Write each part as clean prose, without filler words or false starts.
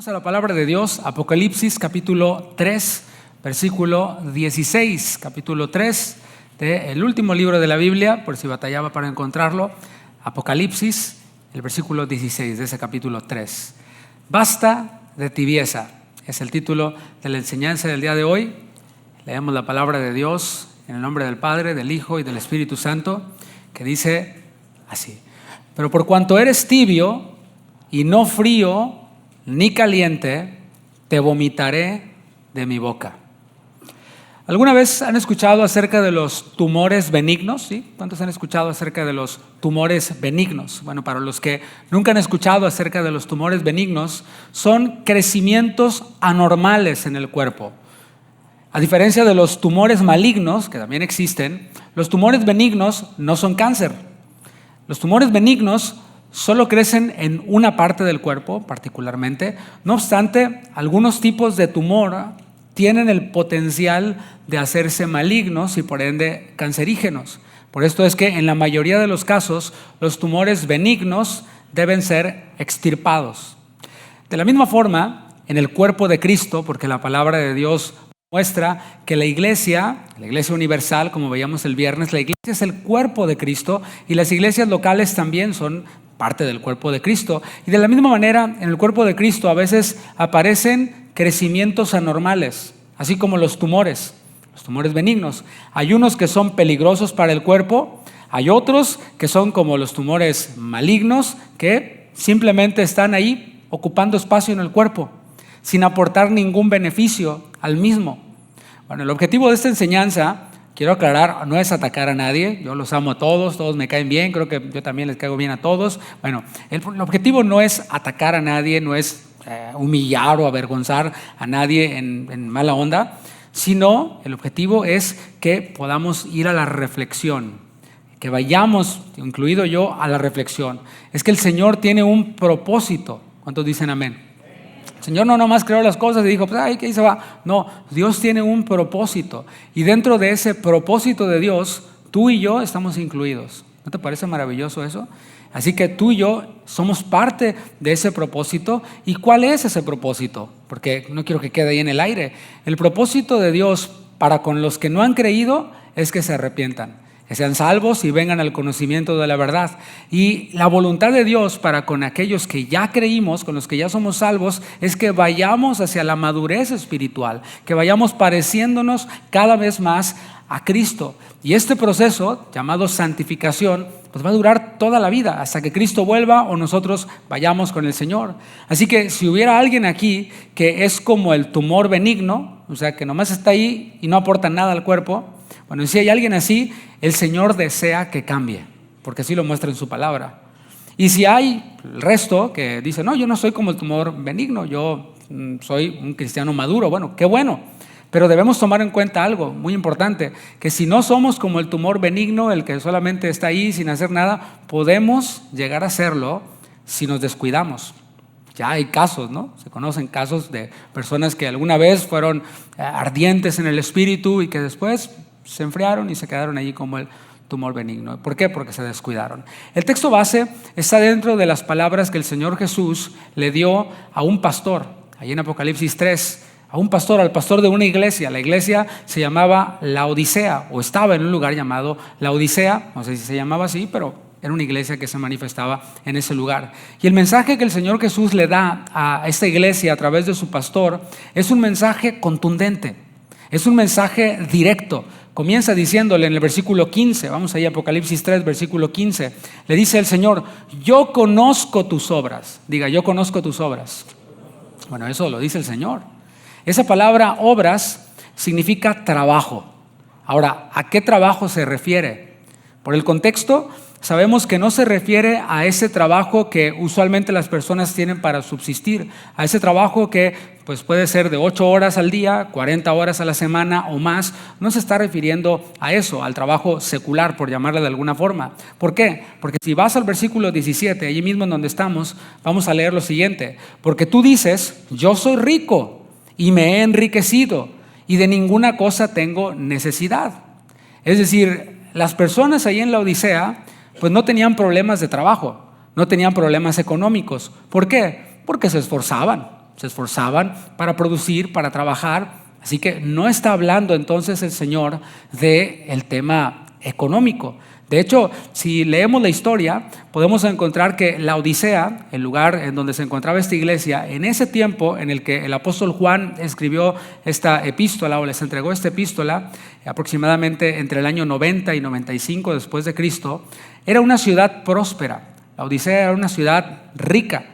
Vamos a la palabra de Dios, Apocalipsis capítulo 3, versículo 16. Capítulo 3 del último libro de la Biblia, por si batallaba para encontrarlo. Apocalipsis, el versículo 16 de ese capítulo 3. Basta de tibieza, es el título de la enseñanza del día de hoy. Leemos la palabra de Dios en el nombre del Padre, del Hijo y del Espíritu Santo, que dice así: pero por cuanto eres tibio y no frío ni caliente, te vomitaré de mi boca. ¿Alguna vez han escuchado acerca de los tumores benignos? ¿Sí? ¿Cuántos han escuchado acerca de los tumores benignos? Bueno, para los que nunca han escuchado acerca de los tumores benignos, son crecimientos anormales en el cuerpo. A diferencia de los tumores malignos, que también existen, los tumores benignos no son cáncer. Los tumores benignos solo crecen en una parte del cuerpo particularmente. No obstante, algunos tipos de tumor tienen el potencial de hacerse malignos y por ende cancerígenos. Por esto es que en la mayoría de los casos los tumores benignos deben ser extirpados. De la misma forma, en el cuerpo de Cristo, porque la palabra de Dios muestra que la iglesia universal, como veíamos el viernes, la iglesia es el cuerpo de Cristo y las iglesias locales también son parte del cuerpo de Cristo. Y de la misma manera, en el cuerpo de Cristo a veces aparecen crecimientos anormales, así como los tumores benignos. Hay unos que son peligrosos para el cuerpo, hay otros que son como los tumores malignos, que simplemente están ahí ocupando espacio en el cuerpo, sin aportar ningún beneficio al mismo. Bueno, el objetivo de esta enseñanza, quiero aclarar, no es atacar a nadie. Yo los amo a todos me caen bien, creo que yo también les caigo bien a todos. Bueno, el objetivo no es atacar a nadie, no es humillar o avergonzar a nadie en mala onda, sino el objetivo es que podamos ir a la reflexión, que vayamos, incluido yo, a la reflexión. Es que el Señor tiene un propósito. ¿Cuántos dicen amén? El Señor no nomás creó las cosas y dijo, pues, ay, ¿qué ahí se va? No, Dios tiene un propósito. Y dentro de ese propósito de Dios, tú y yo estamos incluidos. ¿No te parece maravilloso eso? Así que tú y yo somos parte de ese propósito. ¿Y cuál es ese propósito? Porque no quiero que quede ahí en el aire. El propósito de Dios para con los que no han creído es que se arrepientan, que sean salvos y vengan al conocimiento de la verdad. Y la voluntad de Dios para con aquellos que ya creímos, con los que ya somos salvos, es que vayamos hacia la madurez espiritual, que vayamos pareciéndonos cada vez más a Cristo. Y este proceso, llamado santificación, pues va a durar toda la vida, hasta que Cristo vuelva o nosotros vayamos con el Señor. Así que si hubiera alguien aquí que es como el tumor benigno, o sea, que nomás está ahí y no aporta nada al cuerpo, bueno, si hay alguien así, el Señor desea que cambie, porque así lo muestra en su palabra. Y si hay el resto que dice, no, yo no soy como el tumor benigno, yo soy un cristiano maduro, bueno, qué bueno. Pero debemos tomar en cuenta algo muy importante, que si no somos como el tumor benigno, el que solamente está ahí sin hacer nada, podemos llegar a serlo si nos descuidamos. Ya hay casos, ¿no? Se conocen casos de personas que alguna vez fueron ardientes en el espíritu y que después se enfriaron y se quedaron allí como el tumor benigno. ¿Por qué? Porque se descuidaron. El texto base está dentro de las palabras que el Señor Jesús le dio a un pastor, ahí en Apocalipsis 3, a un pastor, al pastor de una iglesia. La iglesia se llamaba Laodicea, o estaba en un lugar llamado Laodicea, no sé si se llamaba así, pero era una iglesia que se manifestaba en ese lugar. Y el mensaje que el Señor Jesús le da a esta iglesia a través de su pastor es un mensaje contundente, es un mensaje directo. Comienza diciéndole en el versículo 15, vamos ahí a Apocalipsis 3, versículo 15, le dice el Señor, yo conozco tus obras. Diga, yo conozco tus obras. Bueno, eso lo dice el Señor. Esa palabra obras significa trabajo. Ahora, ¿a qué trabajo se refiere? Por el contexto, sabemos que no se refiere a ese trabajo que usualmente las personas tienen para subsistir, a ese trabajo que pues puede ser de 8 horas al día, 40 horas a la semana o más. No se está refiriendo a eso, al trabajo secular, por llamarle de alguna forma. ¿Por qué? Porque si vas al versículo 17, allí mismo en donde estamos, vamos a leer lo siguiente. Porque tú dices, yo soy rico y me he enriquecido y de ninguna cosa tengo necesidad. Es decir, las personas ahí en la Odisea pues no tenían problemas de trabajo, no tenían problemas económicos. ¿Por qué? Porque se esforzaban. se esforzaban para producir, para trabajar. Así que no está hablando entonces el Señor del tema económico. De hecho, si leemos la historia, podemos encontrar que la Odisea, el lugar en donde se encontraba esta iglesia, en ese tiempo en el que el apóstol Juan escribió esta epístola o les entregó esta epístola, aproximadamente entre el año 90 y 95 después de Cristo, era una ciudad próspera. La Odisea era una ciudad rica.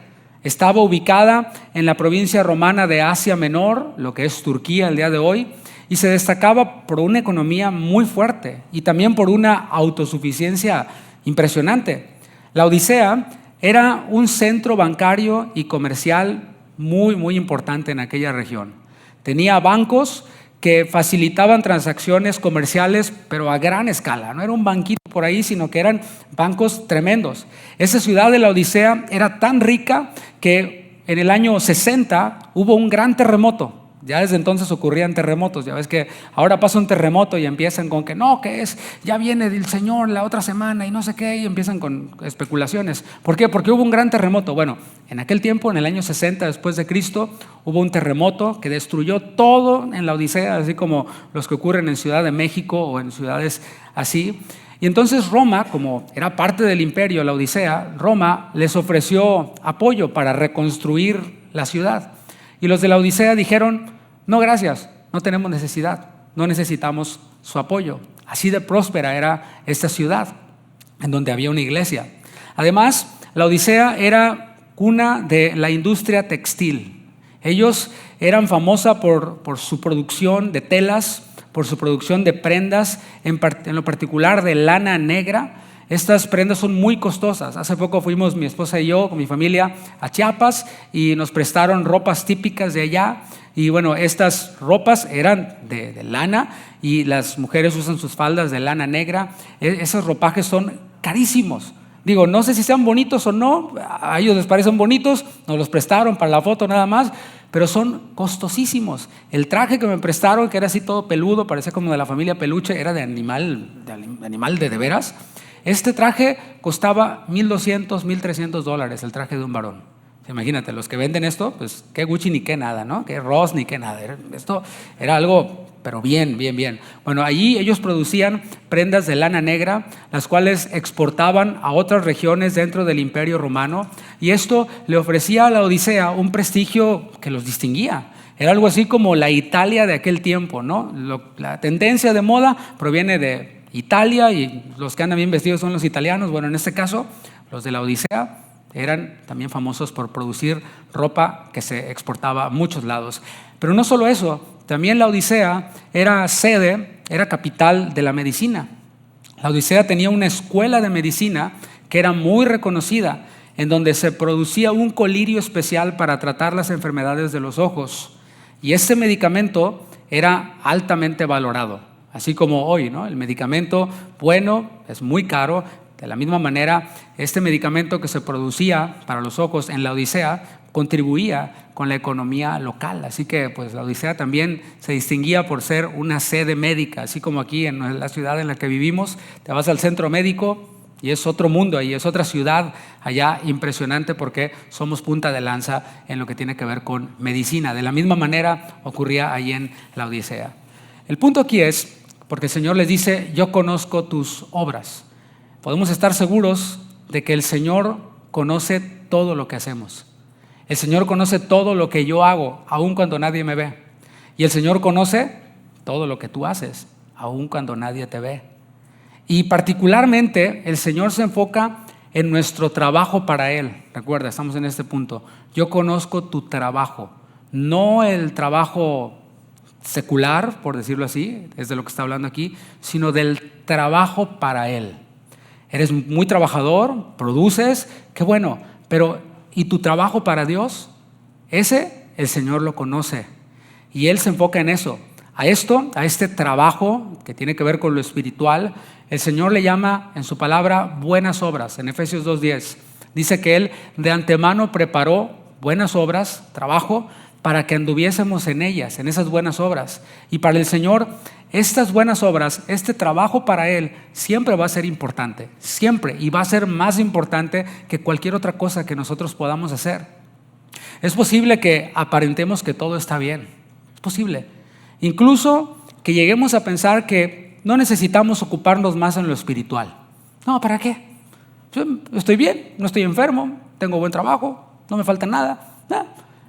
Estaba ubicada en la provincia romana de Asia Menor, lo que es Turquía el día de hoy, y se destacaba por una economía muy fuerte y también por una autosuficiencia impresionante. La Odisea era un centro bancario y comercial muy, muy importante en aquella región. Tenía bancos que facilitaban transacciones comerciales, pero a gran escala. No era un banquito por ahí, sino que eran bancos tremendos. Esa ciudad de la Odisea era tan rica que en el año 60 hubo un gran terremoto. Ya desde entonces ocurrían terremotos. Ya ves que ahora pasa un terremoto y empiezan con que no, que es, ya viene el Señor la otra semana y no sé qué, y empiezan con especulaciones. ¿Por qué? Porque hubo un gran terremoto. Bueno, en aquel tiempo, en el año 60 después de Cristo, hubo un terremoto que destruyó todo en la Odisea, así como los que ocurren en Ciudad de México o en ciudades así. Y entonces Roma, como era parte del imperio, la Odisea, Roma les ofreció apoyo para reconstruir la ciudad. Y los de la Odisea dijeron, no gracias, no tenemos necesidad, no necesitamos su apoyo. Así de próspera era esta ciudad en donde había una iglesia. Además, la Odisea era cuna de la industria textil. Ellos eran famosos por su producción de telas, por su producción de prendas, en lo particular de lana negra. Estas prendas son muy costosas. Hace poco fuimos mi esposa y yo con mi familia a Chiapas y nos prestaron ropas típicas de allá. Y bueno, estas ropas eran de lana y las mujeres usan sus faldas de lana negra. Esos ropajes son carísimos. Digo, no sé si sean bonitos o no, a ellos les parecen bonitos, nos los prestaron para la foto nada más, pero son costosísimos. El traje que me prestaron, que era así todo peludo, parecía como de la familia Peluche, era de animal de veras. Este traje costaba $1,200, $1,300, el traje de un varón. Imagínate, los que venden esto, pues qué Gucci ni qué nada, ¿no? Qué Ross ni qué nada. Esto era algo, pero bien. Bueno, allí ellos producían prendas de lana negra, las cuales exportaban a otras regiones dentro del Imperio Romano, y esto le ofrecía a la Odisea un prestigio que los distinguía. Era algo así como la Italia de aquel tiempo, ¿no? La tendencia de moda proviene de Italia y los que andan bien vestidos son los italianos. Bueno, en este caso, los de la Odisea eran también famosos por producir ropa que se exportaba a muchos lados. Pero no solo eso, también la Odisea era capital de la medicina. La Odisea tenía una escuela de medicina que era muy reconocida, en donde se producía un colirio especial para tratar las enfermedades de los ojos. Y este medicamento era altamente valorado. Así como hoy, ¿no? El medicamento bueno es muy caro. De la misma manera, este medicamento que se producía para los ojos en la Odisea contribuía con la economía local. Así que pues la Odisea también se distinguía por ser una sede médica. Así como aquí en la ciudad en la que vivimos, te vas al centro médico y es otro mundo ahí, es otra ciudad allá impresionante porque somos punta de lanza en lo que tiene que ver con medicina. De la misma manera ocurría ahí en la Odisea. El punto aquí es, porque el Señor les dice, yo conozco tus obras. Podemos estar seguros de que el Señor conoce todo lo que hacemos. El Señor conoce todo lo que yo hago, aun cuando nadie me ve. Y el Señor conoce todo lo que tú haces, aun cuando nadie te ve. Y particularmente el Señor se enfoca en nuestro trabajo para Él. Recuerda, estamos en este punto. Yo conozco tu trabajo, no el trabajo secular, por decirlo así, es de lo que está hablando aquí, sino del trabajo para Él. Eres muy trabajador, produces, qué bueno, pero ¿y tu trabajo para Dios? Ese el Señor lo conoce y Él se enfoca en eso. A este trabajo que tiene que ver con lo espiritual, el Señor le llama en su palabra buenas obras. En Efesios 2:10 dice que Él de antemano preparó buenas obras, trabajo, para que anduviésemos en ellas, en esas buenas obras. Y para el Señor, estas buenas obras, este trabajo para Él, siempre va a ser importante, siempre, y va a ser más importante que cualquier otra cosa que nosotros podamos hacer. Es posible que aparentemos que todo está bien. Es posible. Incluso que lleguemos a pensar que no necesitamos ocuparnos más en lo espiritual. No, ¿para qué? Yo estoy bien, no estoy enfermo, tengo buen trabajo, no me falta nada.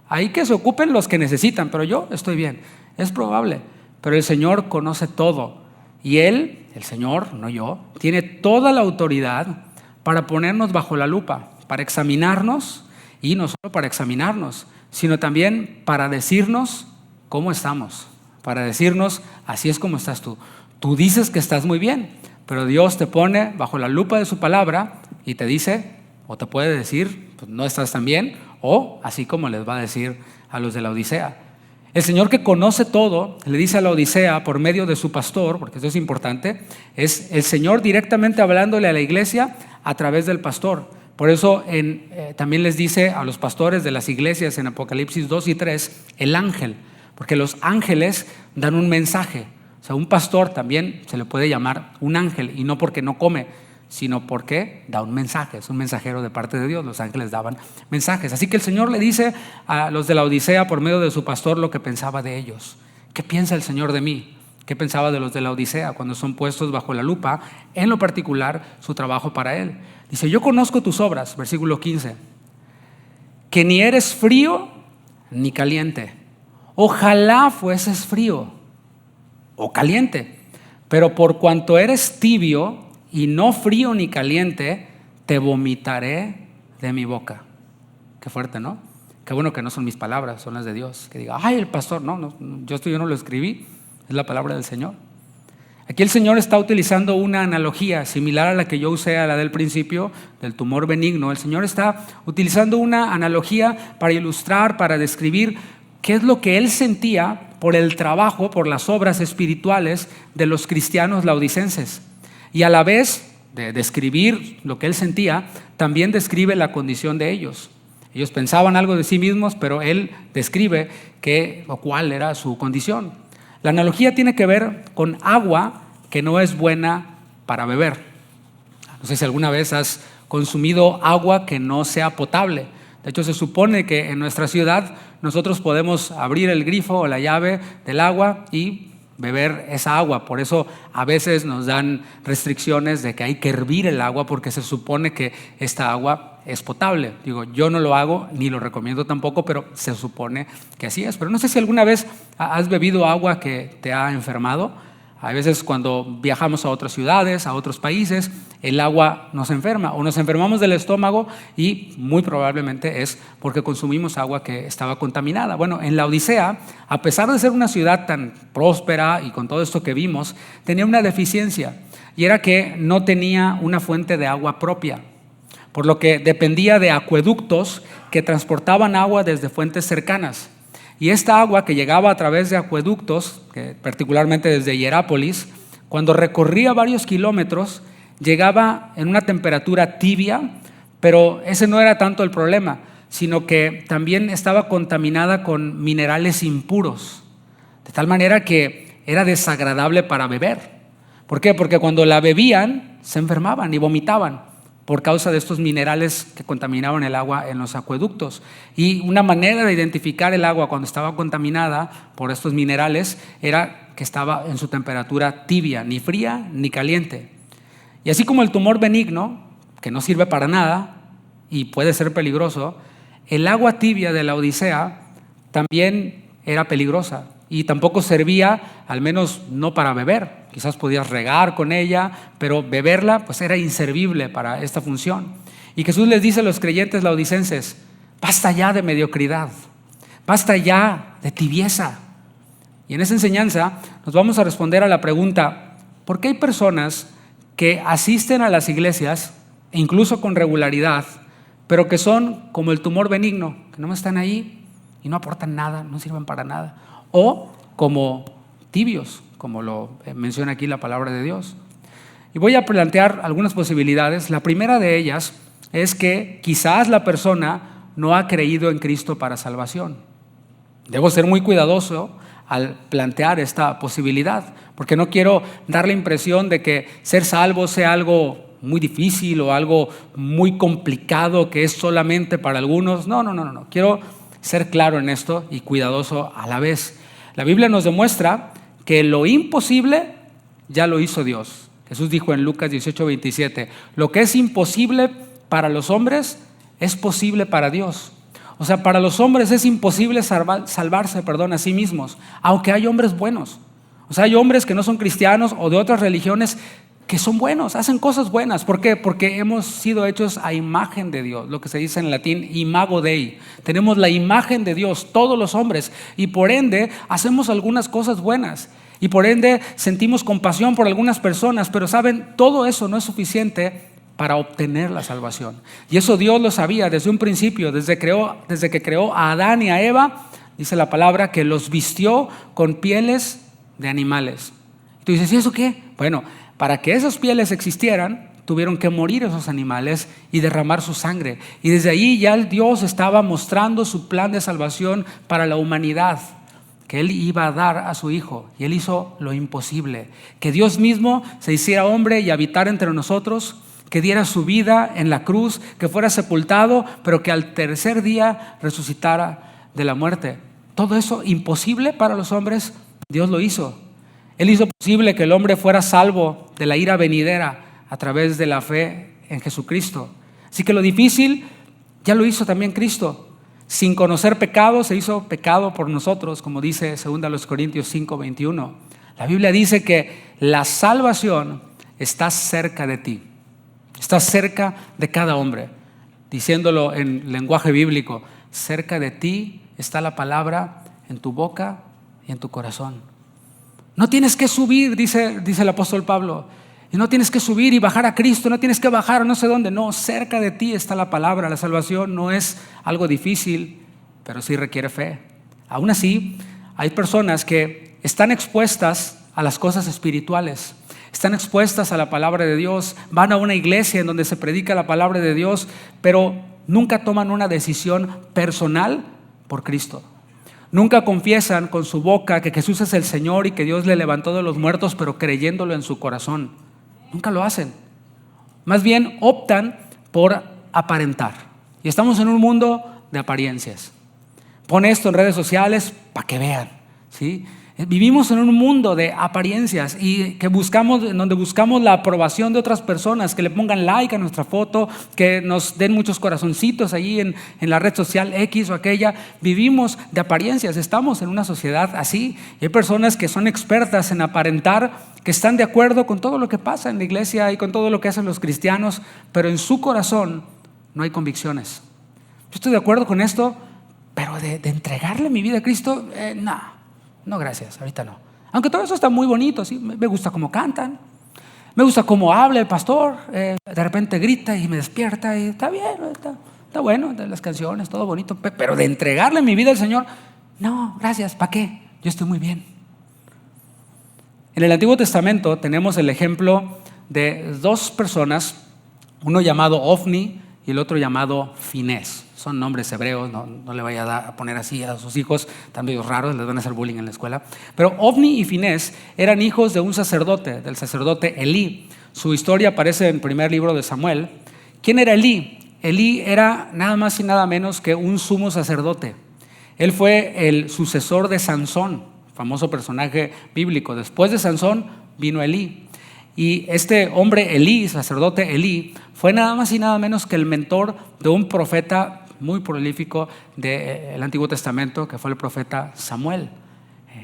Ahí que se ocupen los que necesitan, pero yo estoy bien. Es probable, pero el Señor conoce todo. Y Él, el Señor, no yo, tiene toda la autoridad para ponernos bajo la lupa, para examinarnos, y no solo para examinarnos, sino también para decirnos cómo estamos, para decirnos, así es como estás tú. Tú dices que estás muy bien, pero Dios te pone bajo la lupa de su palabra y te dice, o te puede decir, pues no estás tan bien, o así como les va a decir a los de la Odisea. El Señor, que conoce todo, le dice a la Odisea por medio de su pastor, porque eso es importante, es el Señor directamente hablándole a la iglesia a través del pastor. Por eso también les dice a los pastores de las iglesias en Apocalipsis 2 y 3, el ángel, porque los ángeles dan un mensaje. O sea, un pastor también se le puede llamar un ángel, y no porque no come, sino porque da un mensaje, es un mensajero de parte de Dios. Los ángeles daban mensajes. Así que el Señor le dice a los de la Odisea por medio de su pastor lo que pensaba de ellos. ¿Qué piensa el Señor de mí? ¿Qué pensaba de los de la Odisea cuando son puestos bajo la lupa, en lo particular su trabajo para Él? Dice, yo conozco tus obras, versículo 15, que ni eres frío ni caliente. Ojalá fueses frío o caliente, pero por cuanto eres tibio y no frío ni caliente, te vomitaré de mi boca. Qué fuerte, ¿no? Qué bueno que no son mis palabras, son las de Dios. Que diga, ay, el pastor, no, yo no lo escribí, es la palabra del Señor. Aquí el Señor está utilizando una analogía similar a la que yo usé, a la del principio, del tumor benigno. El Señor está utilizando una analogía para ilustrar, para describir qué es lo que Él sentía por el trabajo, por las obras espirituales de los cristianos laodicenses. Y a la vez de describir lo que Él sentía, también describe la condición de ellos. Ellos pensaban algo de sí mismos, pero Él describe cuál era su condición. La analogía tiene que ver con agua que no es buena para beber. No sé si alguna vez has consumido agua que no sea potable. De hecho, se supone que en nuestra ciudad nosotros podemos abrir el grifo o la llave del agua y beber esa agua. Por eso a veces nos dan restricciones de que hay que hervir el agua, porque se supone que esta agua es potable. Digo, yo no lo hago ni lo recomiendo tampoco, pero se supone que así es. Pero no sé si alguna vez has bebido agua que te ha enfermado. A veces cuando viajamos a otras ciudades, a otros países, el agua nos enferma o nos enfermamos del estómago, y muy probablemente es porque consumimos agua que estaba contaminada. Bueno, en la Odisea, a pesar de ser una ciudad tan próspera y con todo esto que vimos, tenía una deficiencia, y era que no tenía una fuente de agua propia, por lo que dependía de acueductos que transportaban agua desde fuentes cercanas. Y esta agua que llegaba a través de acueductos, particularmente desde Hierápolis, cuando recorría varios kilómetros, llegaba en una temperatura tibia, pero ese no era tanto el problema, sino que también estaba contaminada con minerales impuros, de tal manera que era desagradable para beber. ¿Por qué? Porque cuando la bebían se enfermaban y vomitaban por causa de estos minerales que contaminaban el agua en los acueductos. Y una manera de identificar el agua cuando estaba contaminada por estos minerales era que estaba en su temperatura tibia, ni fría ni caliente. Y así como el tumor benigno, que no sirve para nada y puede ser peligroso, el agua tibia de la Odisea también era peligrosa y tampoco servía, al menos no para beber. Quizás podías regar con ella, pero beberla pues era inservible para esta función. Y Jesús les dice a los creyentes laodicenses, basta ya de mediocridad, basta ya de tibieza. Y en esa enseñanza nos vamos a responder a la pregunta, ¿por qué hay personas que asisten a las iglesias, incluso con regularidad, pero que son como el tumor benigno, que no están ahí y no aportan nada, no sirven para nada? O como tibios, como lo menciona aquí la palabra de Dios. Y voy a plantear algunas posibilidades. La primera de ellas es que quizás la persona no ha creído en Cristo para salvación. Debo ser muy cuidadoso al plantear esta posibilidad, porque no quiero dar la impresión de que ser salvo sea algo muy difícil o algo muy complicado que es solamente para algunos. No. Quiero ser claro en esto y cuidadoso a la vez. La Biblia nos demuestra que lo imposible ya lo hizo Dios. Jesús dijo en Lucas 18:27, lo que es imposible para los hombres es posible para Dios. O sea, para los hombres es imposible salvarse a sí mismos, aunque hay hombres buenos. O sea, hay hombres que no son cristianos o de otras religiones que son buenos, hacen cosas buenas. ¿Por qué? Porque hemos sido hechos a imagen de Dios, lo que se dice en latín, imago Dei. Tenemos la imagen de Dios, todos los hombres, y por ende hacemos algunas cosas buenas. Y por ende sentimos compasión por algunas personas, pero saben, todo eso no es suficiente para obtener la salvación. Y eso Dios lo sabía desde un principio, desde que creó a Adán y a Eva. Dice la palabra que los vistió con pieles de animales. Y tú dices, ¿y eso qué? Bueno, para que esas pieles existieran, tuvieron que morir esos animales y derramar su sangre. Y desde ahí ya Dios estaba mostrando su plan de salvación para la humanidad, que Él iba a dar a su Hijo. Y Él hizo lo imposible, que Dios mismo se hiciera hombre y habitara entre nosotros, que diera su vida en la cruz, que fuera sepultado, pero que al tercer día resucitara de la muerte. Todo eso imposible para los hombres, Dios lo hizo. Él hizo posible que el hombre fuera salvo de la ira venidera a través de la fe en Jesucristo. Así que lo difícil ya lo hizo también Cristo. Sin conocer pecado, se hizo pecado por nosotros, como dice 2 Corintios 5:21. La Biblia dice que la salvación está cerca de ti. Está cerca de cada hombre, diciéndolo en lenguaje bíblico, cerca de ti está la palabra en tu boca y en tu corazón. No tienes que subir, dice el apóstol Pablo, y no tienes que subir y bajar a Cristo, no tienes que bajar a no sé dónde, no, cerca de ti está la palabra. La salvación no es algo difícil, pero sí requiere fe. Aún así, hay personas que están expuestas a las cosas espirituales, están expuestas a la palabra de Dios, van a una iglesia en donde se predica la palabra de Dios, pero nunca toman una decisión personal por Cristo. Nunca confiesan con su boca que Jesús es el Señor y que Dios le levantó de los muertos, pero creyéndolo en su corazón. Nunca lo hacen. Más bien optan por aparentar. Y estamos en un mundo de apariencias. Pon esto en redes sociales para que vean, ¿sí? Vivimos en un mundo de apariencias y en donde buscamos la aprobación de otras personas, que le pongan like a nuestra foto, que nos den muchos corazoncitos allí en la red social X o aquella. Vivimos de apariencias, estamos en una sociedad así. Y hay personas que son expertas en aparentar, que están de acuerdo con todo lo que pasa en la iglesia y con todo lo que hacen los cristianos, pero en su corazón no hay convicciones. Yo estoy de acuerdo con esto, pero de entregarle mi vida a Cristo, no, gracias, ahorita no. Aunque todo eso está muy bonito, ¿sí? Me gusta cómo cantan, me gusta cómo habla el pastor, de repente grita y me despierta y está bien, está bueno, las canciones, todo bonito, pero de entregarle mi vida al Señor, no, gracias, ¿para qué? Yo estoy muy bien. En el Antiguo Testamento tenemos el ejemplo de dos personas, uno llamado Ofni y el otro llamado Finés. Son nombres hebreos, no le vaya a poner así a sus hijos, están medio raros, les van a hacer bullying en la escuela. Pero Ofni y Finés eran hijos de un sacerdote, del sacerdote Elí. Su historia aparece en el primer libro de Samuel. ¿Quién era Elí? Elí era nada más y nada menos que un sumo sacerdote. Él fue el sucesor de Sansón, famoso personaje bíblico. Después de Sansón vino Elí. Y este hombre Elí, sacerdote Elí, fue nada más y nada menos que el mentor de un profeta muy prolífico del Antiguo Testamento, que fue el profeta Samuel.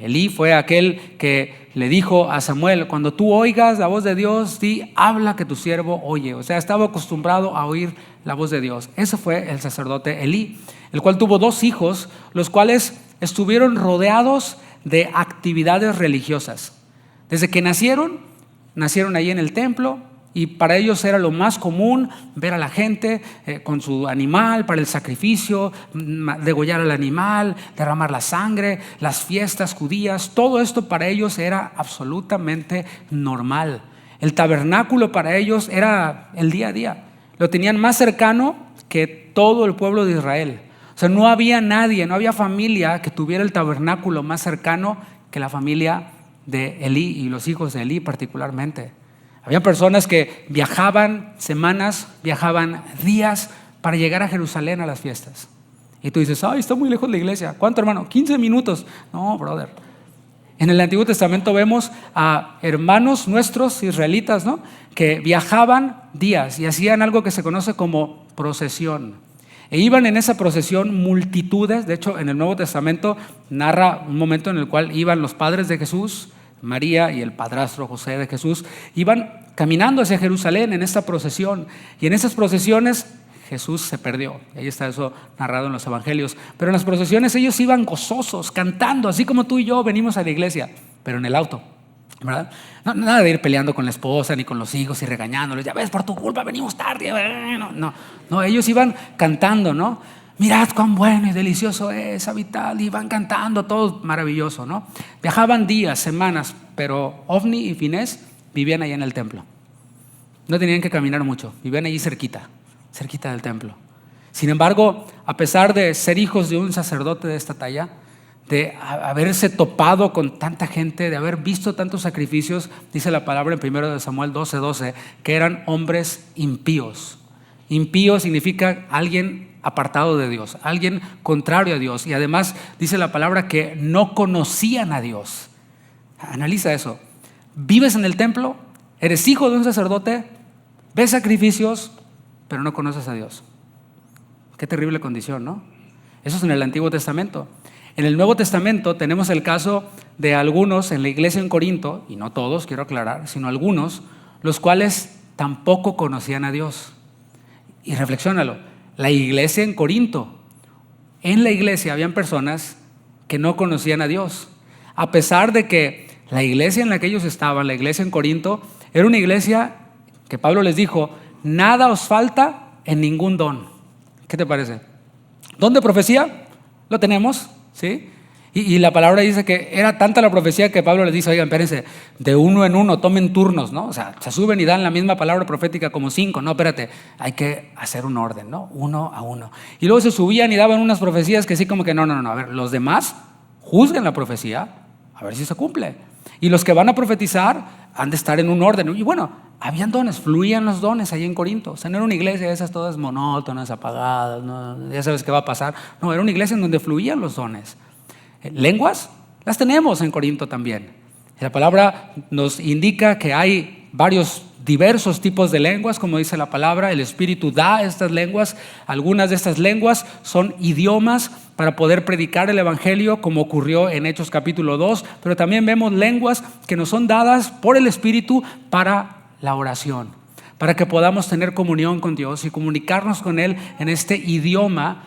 Elí fue aquel que le dijo a Samuel: cuando tú oigas la voz de Dios, di, habla que tu siervo oye. O sea, estaba acostumbrado a oír la voz de Dios. Ese fue el sacerdote Elí, el cual tuvo dos hijos, los cuales estuvieron rodeados de actividades religiosas. Desde que nacieron ahí en el templo. Y para ellos era lo más común ver a la gente con su animal para el sacrificio, degollar al animal, derramar la sangre, las fiestas judías. Todo esto para ellos era absolutamente normal. El tabernáculo para ellos era el día a día. Lo tenían más cercano que todo el pueblo de Israel. O sea, no había nadie, no había familia que tuviera el tabernáculo más cercano que la familia de Elí y los hijos de Elí particularmente. Había personas que viajaban semanas, viajaban días para llegar a Jerusalén a las fiestas. Y tú dices, ay, está muy lejos la iglesia. ¿Cuánto, hermano? 15 minutos. No, brother. En el Antiguo Testamento vemos a hermanos nuestros israelitas, ¿no?, que viajaban días y hacían algo que se conoce como procesión. E iban en esa procesión multitudes. De hecho, en el Nuevo Testamento narra un momento en el cual iban los padres de Jesús, María y el padrastro José de Jesús, iban caminando hacia Jerusalén en esta procesión. Y en esas procesiones Jesús se perdió. Ahí está eso narrado en los evangelios. Pero en las procesiones ellos iban gozosos, cantando, así como tú y yo venimos a la iglesia, pero en el auto, ¿verdad? No, nada de ir peleando con la esposa ni con los hijos y regañándoles. Ya ves, por tu culpa venimos tarde. No, ellos iban cantando, ¿no? Mirad cuán bueno y delicioso es habitar. Y van cantando, todo maravilloso, ¿no? Viajaban días, semanas, pero Ofni y Finés vivían allá en el templo. No tenían que caminar mucho, vivían allí cerquita del templo. Sin embargo, a pesar de ser hijos de un sacerdote de esta talla, de haberse topado con tanta gente, de haber visto tantos sacrificios, dice la palabra en 1 Samuel 12:12, que eran hombres impíos. Impío significa alguien apartado de Dios, alguien contrario a Dios. Y además dice la palabra que no conocían a Dios. Analiza eso. Vives en el templo, eres hijo de un sacerdote, ves sacrificios, pero no conoces a Dios. Qué terrible condición, ¿no? Eso es en el Antiguo Testamento. En el Nuevo Testamento tenemos el caso de algunos en la iglesia en Corinto, y no todos, quiero aclarar, sino algunos, los cuales tampoco conocían a Dios. Y reflexiónalo, la iglesia en Corinto, en la iglesia habían personas que no conocían a Dios, a pesar de que la iglesia en la que ellos estaban, la iglesia en Corinto, era una iglesia que Pablo les dijo, nada os falta en ningún don. ¿Qué te parece? ¿Don de profecía? Lo tenemos, ¿sí? Y la palabra dice que era tanta la profecía que Pablo les dice, oigan, espérense, de uno en uno, tomen turnos, ¿no? O sea, se suben y dan la misma palabra profética como 5. No, espérate, hay que hacer un orden, ¿no? Uno a uno. Y luego se subían y daban unas profecías que sí como que no, a ver, los demás juzguen la profecía, a ver si se cumple. Y los que van a profetizar han de estar en un orden. Y bueno, habían dones, fluían los dones ahí en Corinto. O sea, no era una iglesia de esas todas monótonas, apagadas, ¿no? Ya sabes qué va a pasar. No, era una iglesia en donde fluían los dones. ¿Lenguas? Las tenemos en Corinto también. La palabra nos indica que hay varios diversos tipos de lenguas, como dice la palabra. El Espíritu da estas lenguas. Algunas de estas lenguas son idiomas para poder predicar el Evangelio, como ocurrió en Hechos capítulo 2, pero también vemos lenguas que nos son dadas por el Espíritu para la oración, para que podamos tener comunión con Dios y comunicarnos con Él en este idioma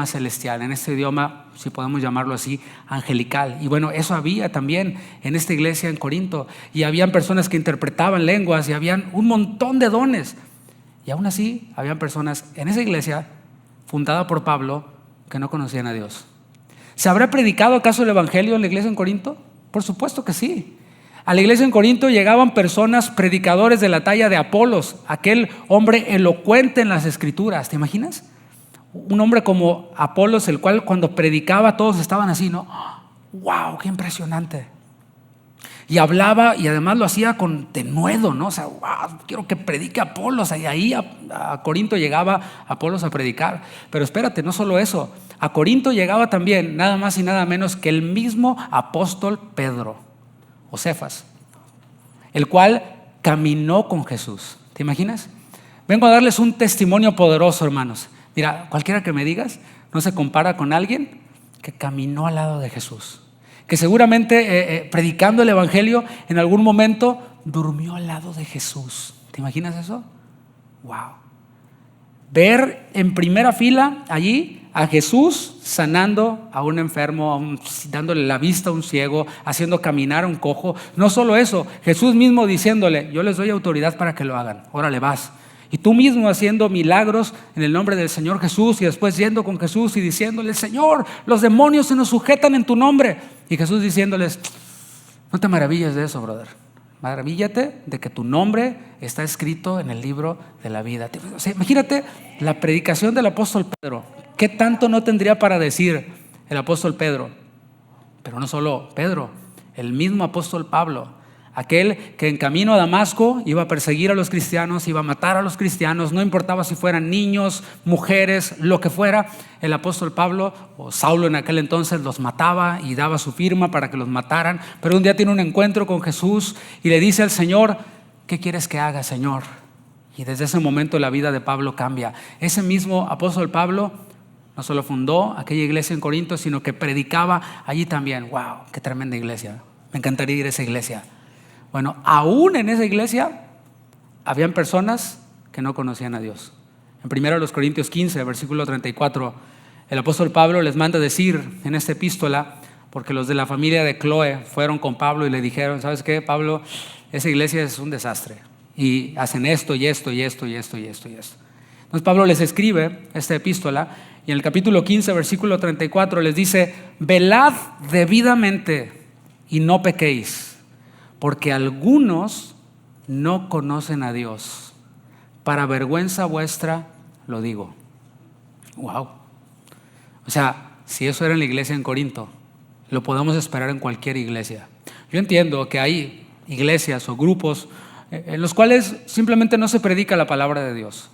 celestial, en este idioma, si podemos llamarlo así, angelical. Y bueno, eso había también en esta iglesia en Corinto, y habían personas que interpretaban lenguas y habían un montón de dones, y aún así habían personas en esa iglesia fundada por Pablo que no conocían a Dios. ¿Se habrá predicado acaso el Evangelio en la iglesia en Corinto? Por supuesto que sí. A la iglesia en Corinto llegaban personas, predicadores de la talla de Apolos, aquel hombre elocuente en las Escrituras. ¿Te imaginas? Un hombre como Apolos, el cual cuando predicaba todos estaban así, ¿no? ¡Wow! ¡Qué impresionante! Y hablaba, y además lo hacía con denuedo, ¿no? O sea, wow, quiero que predique Apolos. Y ahí a Corinto llegaba Apolos a predicar. Pero espérate, no solo eso. A Corinto llegaba también nada más y nada menos que el mismo apóstol Pedro, o Cefas, el cual caminó con Jesús. ¿Te imaginas? Vengo a darles un testimonio poderoso, hermanos. Mira, cualquiera que me digas no se compara con alguien que caminó al lado de Jesús, que seguramente predicando el Evangelio en algún momento durmió al lado de Jesús. ¿Te imaginas eso? Wow. Ver en primera fila allí a Jesús sanando a un enfermo, dándole la vista a un ciego, haciendo caminar a un cojo. No solo eso, Jesús mismo diciéndole, yo les doy autoridad para que lo hagan, órale vas. Y tú mismo haciendo milagros en el nombre del Señor Jesús, y después yendo con Jesús y diciéndole, Señor, los demonios se nos sujetan en tu nombre. Y Jesús diciéndoles, no te maravilles de eso, brother. Maravíllate de que tu nombre está escrito en el libro de la vida. O sea, imagínate la predicación del apóstol Pedro. ¿Qué tanto no tendría para decir el apóstol Pedro? Pero no solo Pedro, el mismo apóstol Pablo. Aquel que en camino a Damasco iba a perseguir a los cristianos, iba a matar a los cristianos, no importaba si fueran niños, mujeres, lo que fuera. El apóstol Pablo, o Saulo en aquel entonces, los mataba y daba su firma para que los mataran. Pero un día tiene un encuentro con Jesús y le dice al Señor: ¿qué quieres que haga, Señor? Y desde ese momento la vida de Pablo cambia. Ese mismo apóstol Pablo no solo fundó aquella iglesia en Corinto, sino que predicaba allí también. ¡Wow! ¡Qué tremenda iglesia! Me encantaría ir a esa iglesia. Bueno, aún en esa iglesia habían personas que no conocían a Dios. En 1 Corintios 15, versículo 34, el apóstol Pablo les manda decir en esta epístola, porque los de la familia de Cloé fueron con Pablo y le dijeron: ¿sabes qué, Pablo? Esa iglesia es un desastre y hacen esto y esto y esto y esto y esto y esto. Entonces Pablo les escribe esta epístola y en el capítulo 15, versículo 34 les dice: velad debidamente y no pequéis, porque algunos no conocen a Dios. Para vergüenza vuestra lo digo. Wow. O sea, si eso era en la iglesia en Corinto, lo podemos esperar en cualquier iglesia. Yo entiendo que hay iglesias o grupos en los cuales simplemente no se predica la palabra de Dios.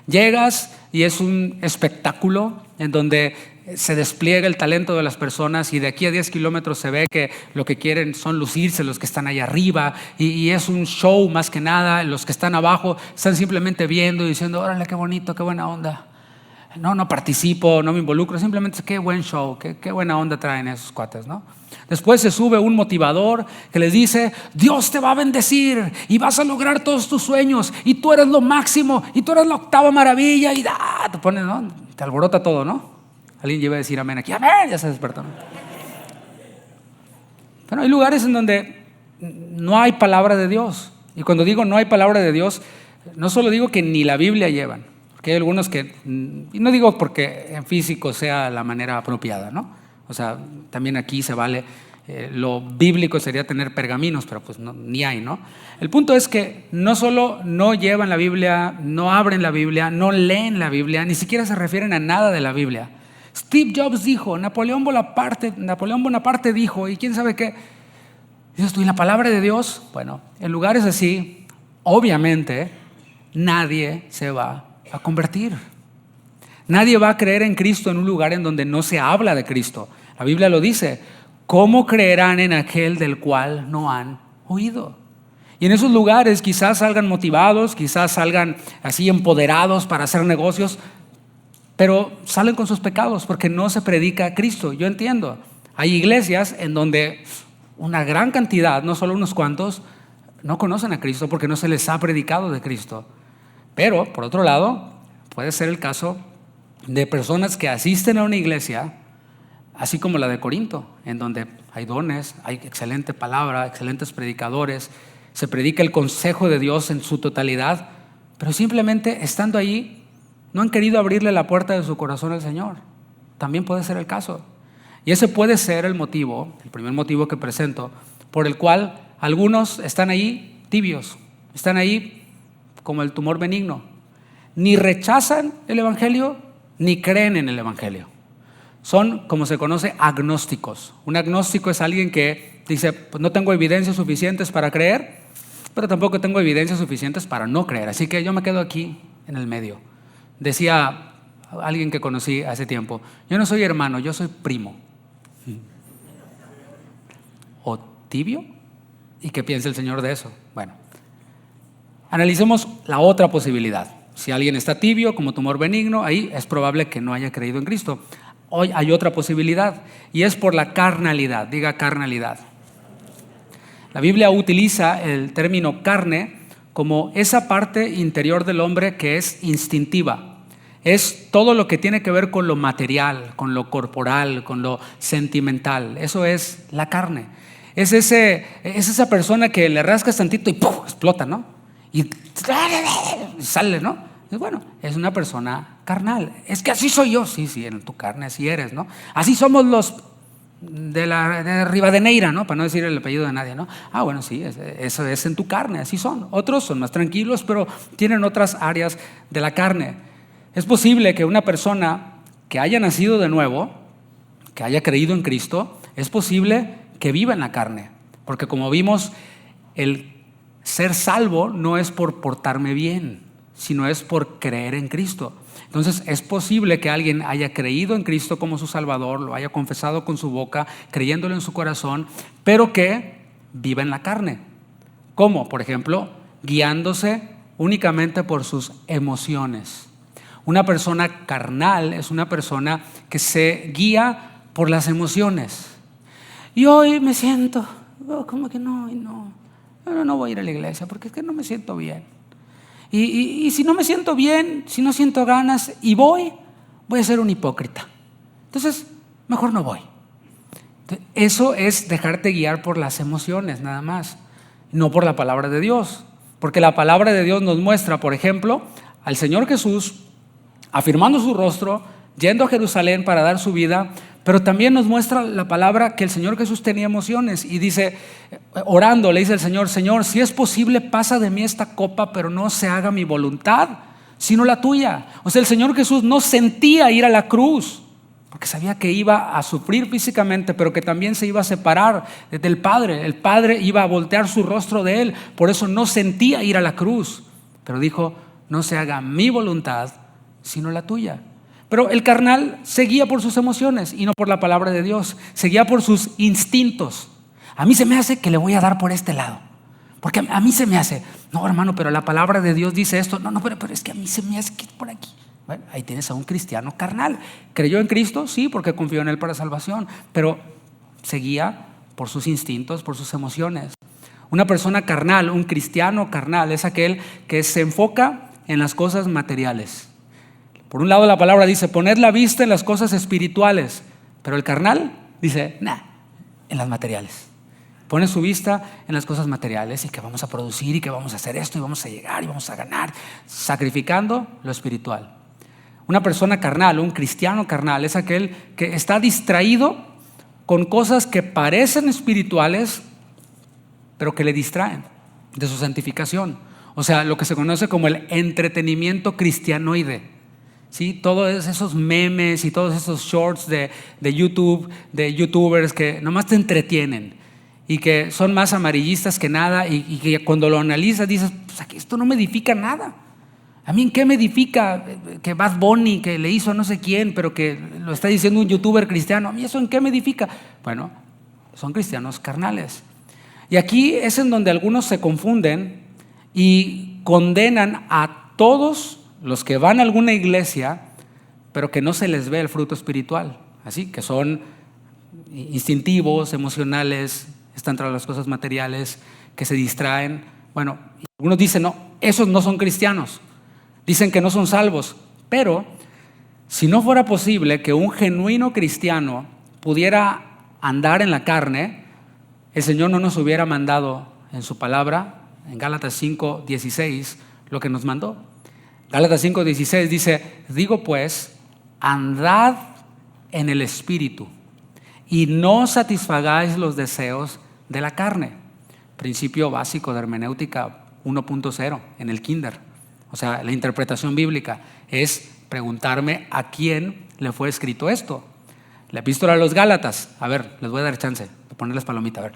Llegas y es un espectáculo en donde se despliega el talento de las personas y de aquí a 10 kilómetros se ve que lo que quieren son lucirse los que están allá arriba y es un show más que nada. Los que están abajo están simplemente viendo y diciendo: órale, qué bonito, qué buena onda. No participo, no me involucro, simplemente qué buen show, qué buena onda traen esos cuates, ¿no? Después se sube un motivador que les dice: Dios te va a bendecir y vas a lograr todos tus sueños y tú eres lo máximo y tú eres la octava maravilla y te pones, ¿no? Te alborota todo, ¿no? Alguien iba a decir amén aquí. Amén, ya se despertó. Pero hay lugares en donde no hay palabra de Dios. Y cuando digo no hay palabra de Dios, no solo digo que ni la Biblia llevan, porque hay algunos que, y no digo porque en físico sea la manera apropiada, ¿no? O sea, también aquí se vale, lo bíblico sería tener pergaminos, pero pues no, ni hay, ¿no? El punto es que no solo no llevan la Biblia, no abren la Biblia, no leen la Biblia, ni siquiera se refieren a nada de la Biblia. Steve Jobs dijo, Napoleón Bonaparte dijo, y quién sabe qué. Dices tú, ¿y la palabra de Dios? Bueno, en lugares así, obviamente, nadie se va a convertir. Nadie va a creer en Cristo en un lugar en donde no se habla de Cristo. La Biblia lo dice: ¿cómo creerán en aquel del cual no han oído? Y en esos lugares quizás salgan motivados, quizás salgan así empoderados para hacer negocios, pero salen con sus pecados porque no se predica a Cristo. Yo entiendo, hay iglesias en donde una gran cantidad, no solo unos cuantos, no conocen a Cristo porque no se les ha predicado de Cristo. Pero, por otro lado, puede ser el caso de personas que asisten a una iglesia, así como la de Corinto, en donde hay dones, hay excelente palabra, excelentes predicadores, se predica el consejo de Dios en su totalidad, pero simplemente estando ahí no han querido abrirle la puerta de su corazón al Señor. También puede ser el caso. Y ese puede ser el motivo, el primer motivo que presento, por el cual algunos están ahí tibios, están ahí como el tumor benigno. Ni rechazan el evangelio, ni creen en el evangelio. Son, como se conoce, agnósticos. Un agnóstico es alguien que dice: pues no tengo evidencias suficientes para creer, pero tampoco tengo evidencias suficientes para no creer. Así que yo me quedo aquí en el medio. Decía alguien que conocí hace tiempo: yo no soy hermano, yo soy primo. ¿O tibio? ¿Y qué piensa el Señor de eso? Bueno, analicemos la otra posibilidad. Si alguien está tibio, como tumor benigno, ahí es probable que no haya creído en Cristo. Hoy hay otra posibilidad y es por la carnalidad. Diga carnalidad. La Biblia utiliza el término carne como esa parte interior del hombre que es instintiva. Es todo lo que tiene que ver con lo material, con lo corporal, con lo sentimental. Eso es la carne. Es esa persona que le rascas tantito y ¡pum!, explota, ¿no? Y sale, ¿no? Y bueno, es una persona carnal. Es que así soy yo. Sí, en tu carne así eres, ¿no? Así somos los de Rivadeneira, ¿no? Para no decir el apellido de nadie, ¿no? Bueno, sí, eso es en tu carne, así son. Otros son más tranquilos, pero tienen otras áreas de la carne. Es posible que una persona que haya nacido de nuevo, que haya creído en Cristo, es posible que viva en la carne. Porque como vimos, el ser salvo no es por portarme bien, sino es por creer en Cristo. Entonces es posible que alguien haya creído en Cristo como su Salvador, lo haya confesado con su boca, creyéndolo en su corazón, pero que viva en la carne. ¿Cómo? Por ejemplo, guiándose únicamente por sus emociones. Una persona carnal es una persona que se guía por las emociones. Y hoy me siento, como que no voy a ir a la iglesia porque es que no me siento bien. Y si no me siento bien, si no siento ganas y voy a ser un hipócrita. Entonces, mejor no voy. Eso es dejarte guiar por las emociones nada más, no por la palabra de Dios. Porque la palabra de Dios nos muestra, por ejemplo, al Señor Jesús afirmando su rostro, yendo a Jerusalén para dar su vida, pero también nos muestra la palabra que el Señor Jesús tenía emociones y dice, orando, le dice al Señor, Señor, si es posible, pasa de mí esta copa, pero no se haga mi voluntad, sino la tuya. O sea, el Señor Jesús no sentía ir a la cruz, porque sabía que iba a sufrir físicamente, pero que también se iba a separar del Padre. El Padre iba a voltear su rostro de él, por eso no sentía ir a la cruz, pero dijo, no se haga mi voluntad, sino la tuya. Pero el carnal se guía por sus emociones y no por la palabra de Dios, se guía por sus instintos. A mí se me hace que le voy a dar por este lado, porque a mí se me hace, no hermano, pero la palabra de Dios dice esto, no, pero es que a mí se me hace que es por aquí. Bueno, ahí tienes a un cristiano carnal. ¿Creyó en Cristo? Sí, porque confió en Él para salvación, pero se guía por sus instintos, por sus emociones. Una persona carnal, un cristiano carnal, es aquel que se enfoca en las cosas materiales. Por un lado la palabra dice, poned la vista en las cosas espirituales, pero el carnal dice, en las materiales. Pone su vista en las cosas materiales y que vamos a producir y que vamos a hacer esto y vamos a llegar y vamos a ganar, sacrificando lo espiritual. Una persona carnal, un cristiano carnal, es aquel que está distraído con cosas que parecen espirituales, pero que le distraen de su santificación. O sea, lo que se conoce como el entretenimiento cristianoide. ¿Sí? Todos esos memes y todos esos shorts de YouTube, de youtubers que nomás te entretienen y que son más amarillistas que nada y que cuando lo analizas dices, pues aquí esto no me edifica nada. ¿A mí en qué me edifica que Bad Bunny, que le hizo a no sé quién, pero que lo está diciendo un youtuber cristiano? ¿A mí eso en qué me edifica? Bueno, son cristianos carnales. Y aquí es en donde algunos se confunden y condenan a todos los que van a alguna iglesia, pero que no se les ve el fruto espiritual, así que son instintivos, emocionales, están tras las cosas materiales, que se distraen. Bueno, algunos dicen, no, esos no son cristianos, dicen que no son salvos, pero si no fuera posible que un genuino cristiano pudiera andar en la carne, el Señor no nos hubiera mandado en su palabra, en Gálatas 5:16, lo que nos mandó. Gálatas 5:16 dice, digo pues, andad en el Espíritu y no satisfagáis los deseos de la carne. Principio básico de hermenéutica 1.0 en el kinder. O sea, la interpretación bíblica es preguntarme a quién le fue escrito esto. La epístola a los Gálatas, a ver, les voy a dar chance de ponerles palomita, a ver.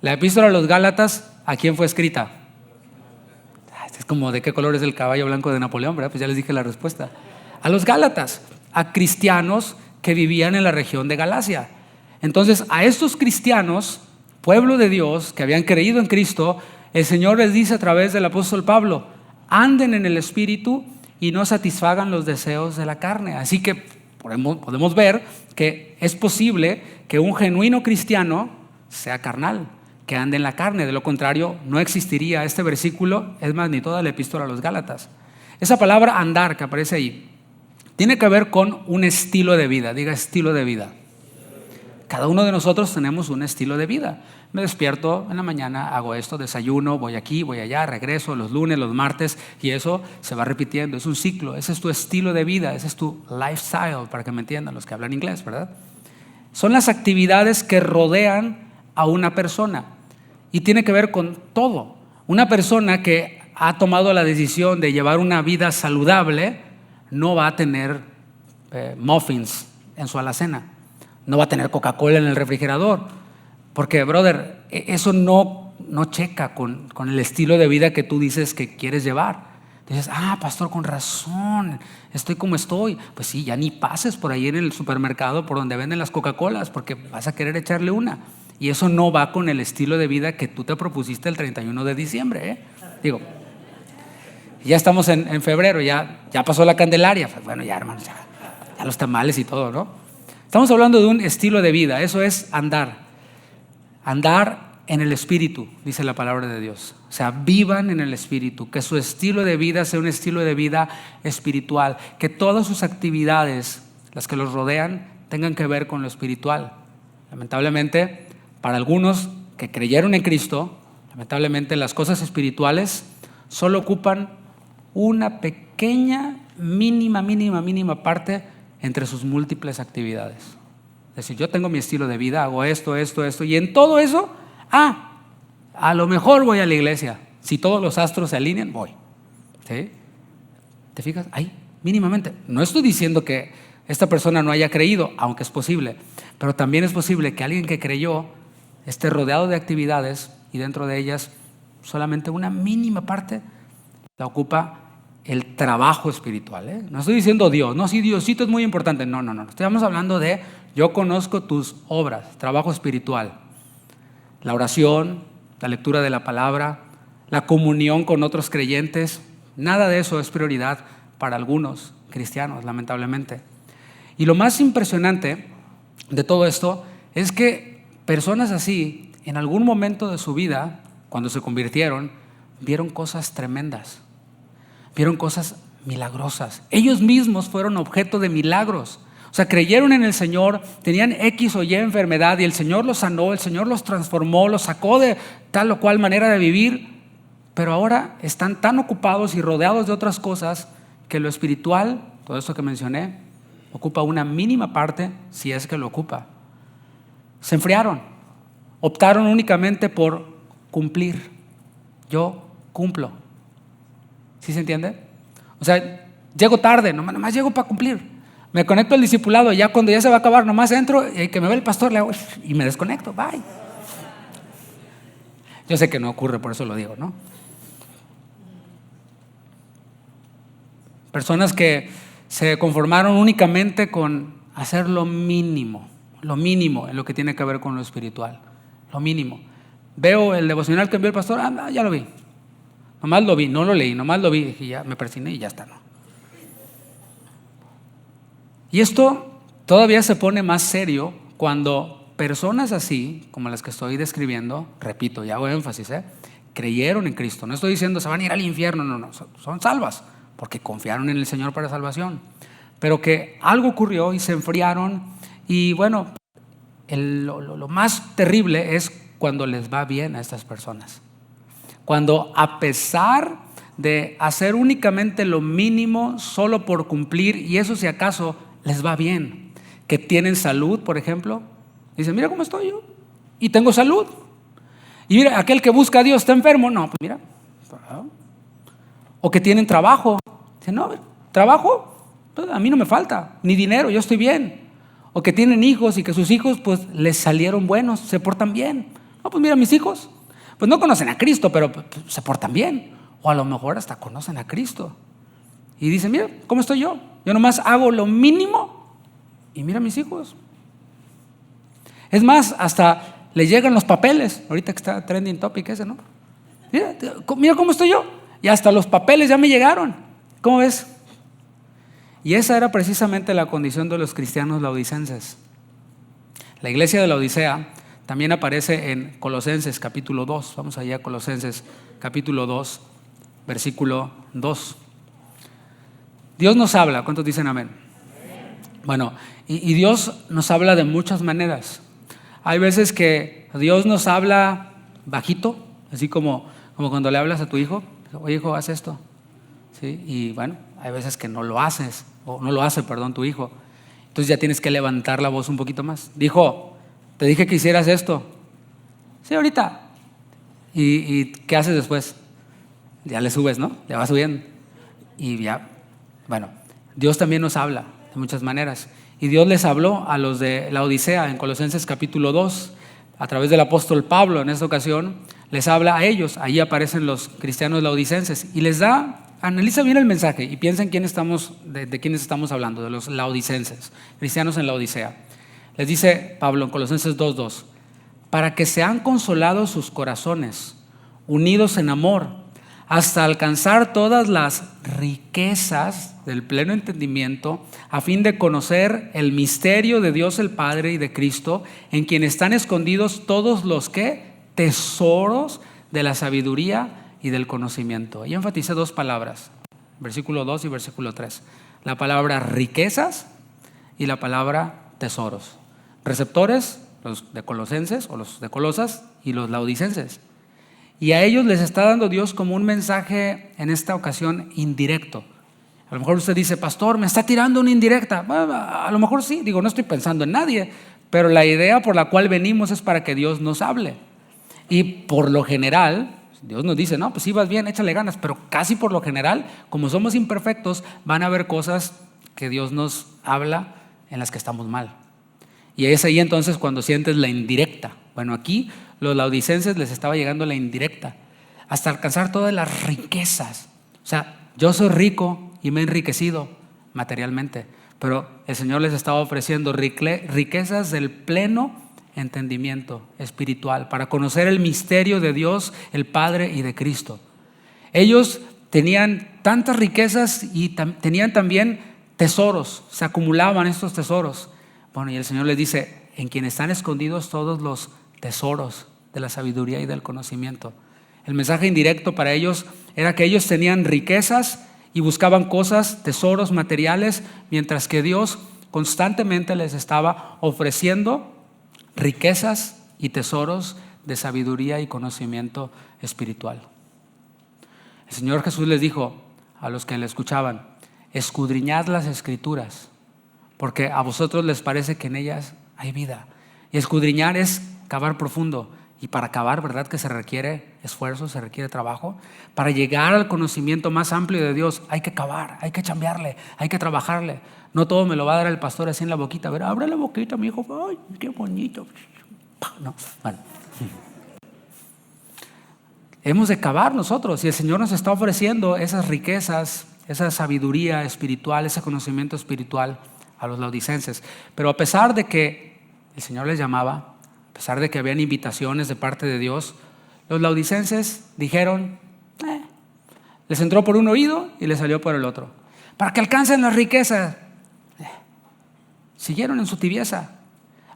La epístola a los Gálatas, ¿a quién fue escrita? Es como de qué color es el caballo blanco de Napoleón, ¿verdad? Pues ya les dije la respuesta. A los Gálatas, a cristianos que vivían en la región de Galacia. Entonces, a estos cristianos, pueblo de Dios, que habían creído en Cristo, el Señor les dice a través del apóstol Pablo, anden en el Espíritu y no satisfagan los deseos de la carne. Así que podemos ver que es posible que un genuino cristiano sea carnal, que ande en la carne. De lo contrario, no existiría este versículo, es más, ni toda la epístola a los Gálatas. Esa palabra andar que aparece ahí tiene que ver con un estilo de vida. Diga estilo de vida. Cada uno de nosotros tenemos un estilo de vida. Me despierto en la mañana, hago esto, desayuno, voy aquí, voy allá, regreso los lunes, los martes, y eso se va repitiendo. Es un ciclo, ese es tu estilo de vida, ese es tu lifestyle, para que me entiendan los que hablan inglés, ¿verdad? Son las actividades que rodean a una persona y tiene que ver con todo. Una persona que ha tomado la decisión de llevar una vida saludable no va a tener muffins en su alacena, no va a tener Coca-Cola en el refrigerador, porque, brother, eso no no checa con el estilo de vida que tú dices que quieres llevar. Dices, pastor, con razón, estoy como estoy. Pues sí, ya ni pases por ahí en el supermercado por donde venden las Coca-Colas, porque vas a querer echarle una. Y eso no va con el estilo de vida que tú te propusiste el 31 de diciembre, ¿eh? Digo, ya estamos en febrero, ya pasó la Candelaria. Pues bueno, ya hermanos, ya los tamales y todo, ¿no? Estamos hablando de un estilo de vida, eso es andar en el Espíritu, dice la palabra de Dios. O sea, vivan en el Espíritu, que su estilo de vida sea un estilo de vida espiritual, que todas sus actividades, las que los rodean, tengan que ver con lo espiritual. Lamentablemente, para algunos que creyeron en Cristo, lamentablemente las cosas espirituales solo ocupan una pequeña, mínima parte entre sus múltiples actividades. Es decir, yo tengo mi estilo de vida, hago esto, y en todo eso, a lo mejor voy a la iglesia. Si todos los astros se alinean, voy. ¿Sí? ¿Te fijas? Ahí, mínimamente. No estoy diciendo que esta persona no haya creído, aunque es posible, pero también es posible que alguien que creyó esté rodeado de actividades y dentro de ellas solamente una mínima parte la ocupa el trabajo espiritual, ¿eh? No estoy diciendo Dios, no, sí, Diosito es muy importante, no. Estamos hablando de yo conozco tus obras, trabajo espiritual, la oración, la lectura de la palabra, la comunión con otros creyentes. Nada de eso es prioridad para algunos cristianos, lamentablemente. Y lo más impresionante de todo esto es que personas así, en algún momento de su vida, cuando se convirtieron, vieron cosas tremendas. Vieron cosas milagrosas. Ellos mismos fueron objeto de milagros. O sea, creyeron en el Señor, tenían X o Y enfermedad y el Señor los sanó, el Señor los transformó, los sacó de tal o cual manera de vivir, pero ahora están tan ocupados y rodeados de otras cosas que lo espiritual, todo esto que mencioné, ocupa una mínima parte, si es que lo ocupa. Se enfriaron, optaron únicamente por cumplir. Yo cumplo. ¿Sí se entiende? O sea, llego tarde, nomás llego para cumplir. Me conecto al discipulado, ya cuando ya se va a acabar, nomás entro y que me ve el pastor, le hago y me desconecto, bye. Yo sé que no ocurre, por eso lo digo, ¿no? Personas que se conformaron únicamente con hacer lo mínimo en lo que tiene que ver con lo espiritual, lo mínimo. Veo el devocional que envió el pastor, ya lo vi. Nomás lo vi, no lo leí, nomás lo vi, dije, ya me persigné y ya está, ¿no? Y esto todavía se pone más serio cuando personas así, como las que estoy describiendo, repito, y hago énfasis, creyeron en Cristo. No estoy diciendo se van a ir al infierno, no, son salvas, porque confiaron en el Señor para salvación. Pero que algo ocurrió y se enfriaron, y bueno, lo más terrible es cuando les va bien a estas personas. Cuando a pesar de hacer únicamente lo mínimo solo por cumplir, y eso si acaso les va bien, que tienen salud, por ejemplo, dicen, mira cómo estoy yo, y tengo salud. Y mira, aquel que busca a Dios está enfermo, no, pues mira. O que tienen trabajo, dicen, no, trabajo, pues a mí no me falta, ni dinero, yo estoy bien. O que tienen hijos y que sus hijos pues les salieron buenos, se portan bien. No, pues mira, mis hijos pues no conocen a Cristo, pero pues, se portan bien. O a lo mejor hasta conocen a Cristo. Y dicen, mira, ¿cómo estoy yo? Yo nomás hago lo mínimo y mira a mis hijos. Es más, hasta le llegan los papeles. Ahorita que está trending topic ese, ¿no? Mira cómo estoy yo. Y hasta los papeles ya me llegaron. ¿Cómo ves? Y esa era precisamente la condición de los cristianos laodicenses. La iglesia de la Odisea también aparece en Colosenses capítulo 2. Vamos allá a Colosenses capítulo 2, versículo 2. Dios nos habla. ¿Cuántos dicen amén? Bueno, y Dios nos habla de muchas maneras. Hay veces que Dios nos habla bajito, así como cuando le hablas a tu hijo. Oye, hijo, haz esto. ¿Sí? Y bueno, hay veces que no lo haces, o no lo hace, tu hijo. Entonces ya tienes que levantar la voz un poquito más. Dijo, te dije que hicieras esto. Sí, ahorita. ¿Y qué haces después? Ya le subes, ¿no? Le vas subiendo. Y ya, bueno, Dios también nos habla de muchas maneras. Y Dios les habló a los de la Odisea en Colosenses capítulo 2. a través del apóstol Pablo en esta ocasión, les habla a ellos. Ahí aparecen los cristianos laodicenses y les da, analiza bien el mensaje y piensa en de quiénes estamos hablando, de los laodicenses, cristianos en la Odisea. Les dice Pablo en Colosenses 2:2, para que sean consolados sus corazones, unidos en amor, hasta alcanzar todas las riquezas del pleno entendimiento, a fin de conocer el misterio de Dios el Padre y de Cristo, en quien están escondidos todos los tesoros de la sabiduría y del conocimiento. Y enfaticé dos palabras, versículo 2 y versículo 3. La palabra riquezas y la palabra tesoros. Receptores, los de Colosenses o los de Colosas y los laodicenses. Y a ellos les está dando Dios como un mensaje en esta ocasión indirecto. A lo mejor usted dice, pastor, me está tirando una indirecta. A lo mejor sí, no estoy pensando en nadie, pero la idea por la cual venimos es para que Dios nos hable. Y por lo general, Dios nos dice, no, pues sí vas bien, échale ganas, pero casi por lo general, como somos imperfectos, van a haber cosas que Dios nos habla en las que estamos mal. Y es ahí entonces cuando sientes la indirecta. Bueno, aquí los laodicenses les estaba llegando la indirecta, hasta alcanzar todas las riquezas. O sea, yo soy rico y me he enriquecido materialmente, pero el Señor les estaba ofreciendo riquezas del pleno entendimiento espiritual para conocer el misterio de Dios, el Padre y de Cristo. Ellos tenían tantas riquezas y tenían también tesoros, se acumulaban estos tesoros. Bueno, y el Señor les dice, en quien están escondidos todos los tesoros de la sabiduría y del conocimiento. El mensaje indirecto para ellos era que ellos tenían riquezas y buscaban cosas, tesoros materiales, mientras que Dios constantemente les estaba ofreciendo riquezas y tesoros de sabiduría y conocimiento espiritual. El Señor Jesús les dijo a los que le escuchaban, escudriñad las Escrituras, porque a vosotros les parece que en ellas hay vida. Y escudriñar es cavar profundo. Y para cavar, ¿verdad que se requiere esfuerzo, se requiere trabajo? Para llegar al conocimiento más amplio de Dios hay que cavar, hay que chambearle, hay que trabajarle. No todo me lo va a dar el pastor así en la boquita. A ver, abre la boquita, mi hijo. Ay, qué bonito. No, bueno. Hemos de cavar nosotros y el Señor nos está ofreciendo esas riquezas, esa sabiduría espiritual, ese conocimiento espiritual a los laodicenses. Pero a pesar de que el Señor les llamaba, a pesar de que habían invitaciones de parte de Dios, los laodicenses dijeron, les entró por un oído y les salió por el otro. Para que alcancen las riquezas, siguieron en su tibieza.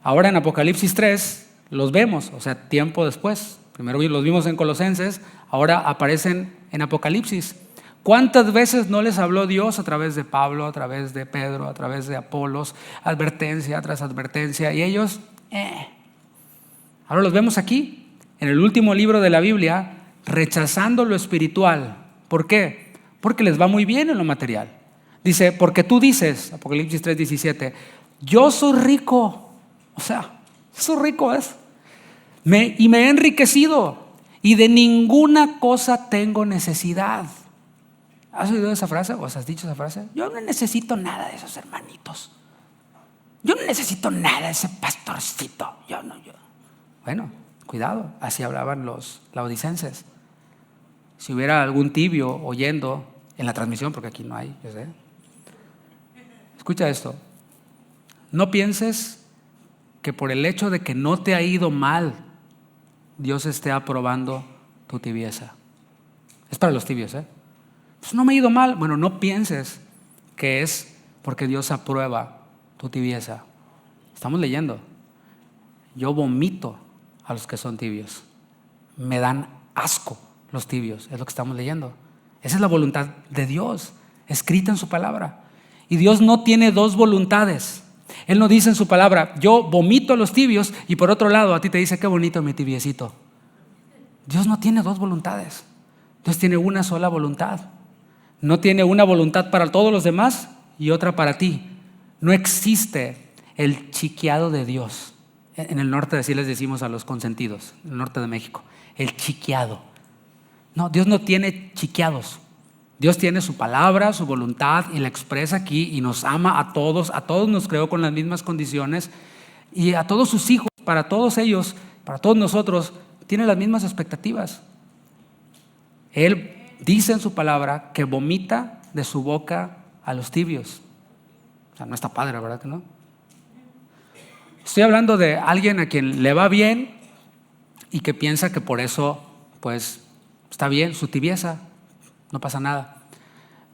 Ahora en Apocalipsis 3 los vemos, o sea, tiempo después. Primero los vimos en Colosenses, ahora aparecen en Apocalipsis. ¿Cuántas veces no les habló Dios a través de Pablo, a través de Pedro, a través de Apolos, advertencia tras advertencia? Y ellos, Ahora los vemos aquí, en el último libro de la Biblia, rechazando lo espiritual. ¿Por qué? Porque les va muy bien en lo material. Dice, porque tú dices, Apocalipsis 3:17, yo soy rico, o sea, soy rico y me he enriquecido y de ninguna cosa tengo necesidad. ¿Has oído esa frase o has dicho esa frase? Yo no necesito nada de esos hermanitos. Yo no necesito nada de ese pastorcito. Bueno, cuidado, así hablaban los laodicenses. Si hubiera algún tibio oyendo en la transmisión, porque aquí no hay, yo sé. Escucha esto. No pienses que por el hecho de que no te ha ido mal, Dios esté aprobando tu tibieza. Es para los tibios, Pues no me ha ido mal. Bueno, no pienses que es porque Dios aprueba tu tibieza. Estamos leyendo. Yo vomito a los que son tibios. Me dan asco los tibios, es lo que estamos leyendo. Esa es la voluntad de Dios, escrita en su palabra. Y Dios no tiene dos voluntades. Él no dice en su palabra, yo vomito a los tibios, y por otro lado a ti te dice, qué bonito mi tibiecito. Dios no tiene dos voluntades. Dios tiene una sola voluntad. No tiene una voluntad para todos los demás y otra para ti. No existe el chiqueado de Dios. En el norte así les decimos a los consentidos, en el norte de México, el chiqueado. No, Dios no tiene chiqueados. Dios tiene su palabra, su voluntad y la expresa aquí y nos ama a todos nos creó con las mismas condiciones y a todos sus hijos, para todos ellos para todos nosotros, tiene las mismas expectativas. Él dice en su palabra que vomita de su boca a los tibios. O sea, no está padre, ¿verdad que no? Estoy hablando de alguien a quien le va bien y que piensa que por eso, pues, está bien su tibieza, no pasa nada.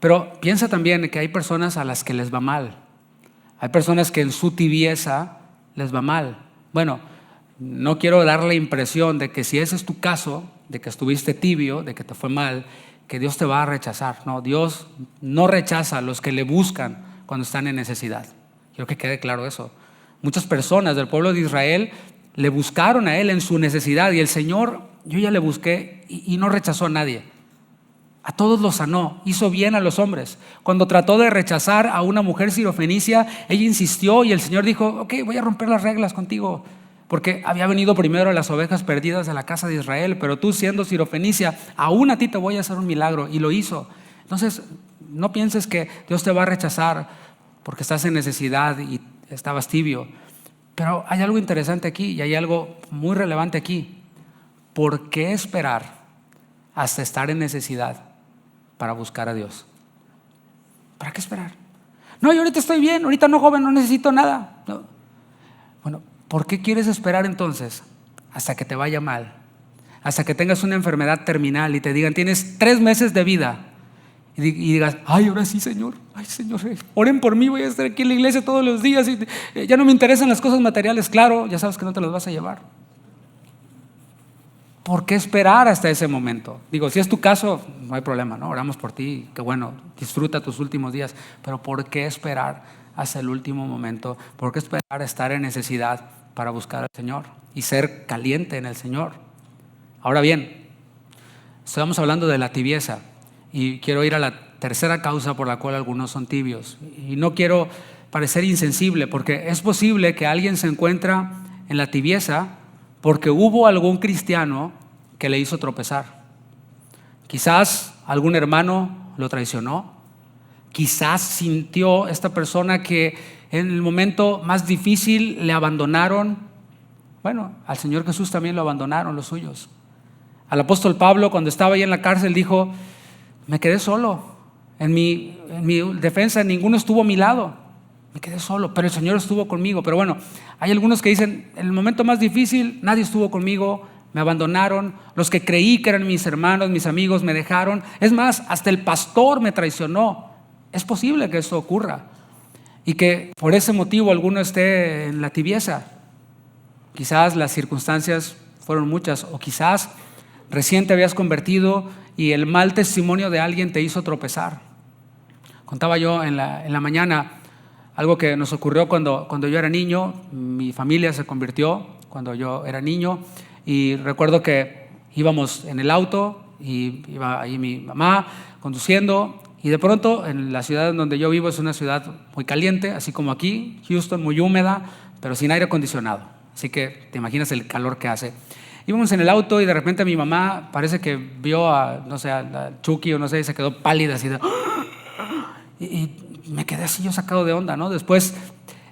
Pero piensa también que hay personas a las que les va mal. Hay personas que en su tibieza les va mal. Bueno, no quiero dar la impresión de que si ese es tu caso, de que estuviste tibio, de que te fue mal, que Dios te va a rechazar. No, Dios no rechaza a los que le buscan cuando están en necesidad. Quiero que quede claro eso. Muchas personas del pueblo de Israel le buscaron a Él en su necesidad y el Señor, yo ya le busqué y no rechazó a nadie. A todos los sanó, hizo bien a los hombres. Cuando trató de rechazar a una mujer sirofenicia, ella insistió y el Señor dijo: ok, voy a romper las reglas contigo, porque había venido primero a las ovejas perdidas de la casa de Israel, pero tú, siendo sirofenicia, aún a ti te voy a hacer un milagro, y lo hizo. Entonces, no pienses que Dios te va a rechazar porque estás en necesidad y estabas tibio. Pero hay algo interesante aquí y hay algo muy relevante aquí. ¿Por qué esperar hasta estar en necesidad para buscar a Dios? ¿Para qué esperar? No, yo ahorita estoy bien, ahorita no, joven, no necesito nada. No. Bueno, ¿por qué quieres esperar entonces hasta que te vaya mal? Hasta que tengas una enfermedad terminal y te digan: tienes 3 meses de vida. Y digas: ay, ahora sí, Señor, ay, Señor, oren por mí, voy a estar aquí en la iglesia todos los días y ya no me interesan las cosas materiales. Claro, ya sabes que no te las vas a llevar. ¿Por qué esperar hasta ese momento? Digo, si es tu caso, no hay problema, ¿no? Oramos por ti, qué bueno, disfruta tus últimos días. Pero ¿por qué esperar hasta el último momento? ¿Por qué esperar a estar en necesidad para buscar al Señor y ser caliente en el Señor? Ahora bien, estamos hablando de la tibieza y quiero ir a la tercera causa por la cual algunos son tibios. Y no quiero parecer insensible, porque es posible que alguien se encuentra en la tibieza porque hubo algún cristiano que le hizo tropezar. Quizás algún hermano lo traicionó. Quizás sintió esta persona que en el momento más difícil le abandonaron. Bueno, al Señor Jesús también lo abandonaron los suyos. Al apóstol Pablo, cuando estaba ahí en la cárcel, dijo: me quedé solo. En mi defensa ninguno estuvo a mi lado. Me quedé solo, pero el Señor estuvo conmigo. Pero bueno, hay algunos que dicen: en el momento más difícil nadie estuvo conmigo, me abandonaron, los que creí que eran mis hermanos, mis amigos, me dejaron. Es más, hasta el pastor me traicionó. Es posible que eso ocurra y que por ese motivo alguno esté en la tibieza. Quizás las circunstancias fueron muchas, o quizás recién te habías convertido y el mal testimonio de alguien te hizo tropezar. Contaba yo en la mañana algo que nos ocurrió cuando yo era niño. Mi familia se convirtió cuando yo era niño y recuerdo que íbamos en el auto y iba ahí mi mamá conduciendo y de pronto en la ciudad en donde yo vivo es una ciudad muy caliente, así como aquí, Houston, muy húmeda, pero sin aire acondicionado. Así que te imaginas el calor que hace. Íbamos en el auto y de repente mi mamá parece que vio a Chucky o no sé, y se quedó pálida así de... Y me quedé así yo sacado de onda, ¿no? Después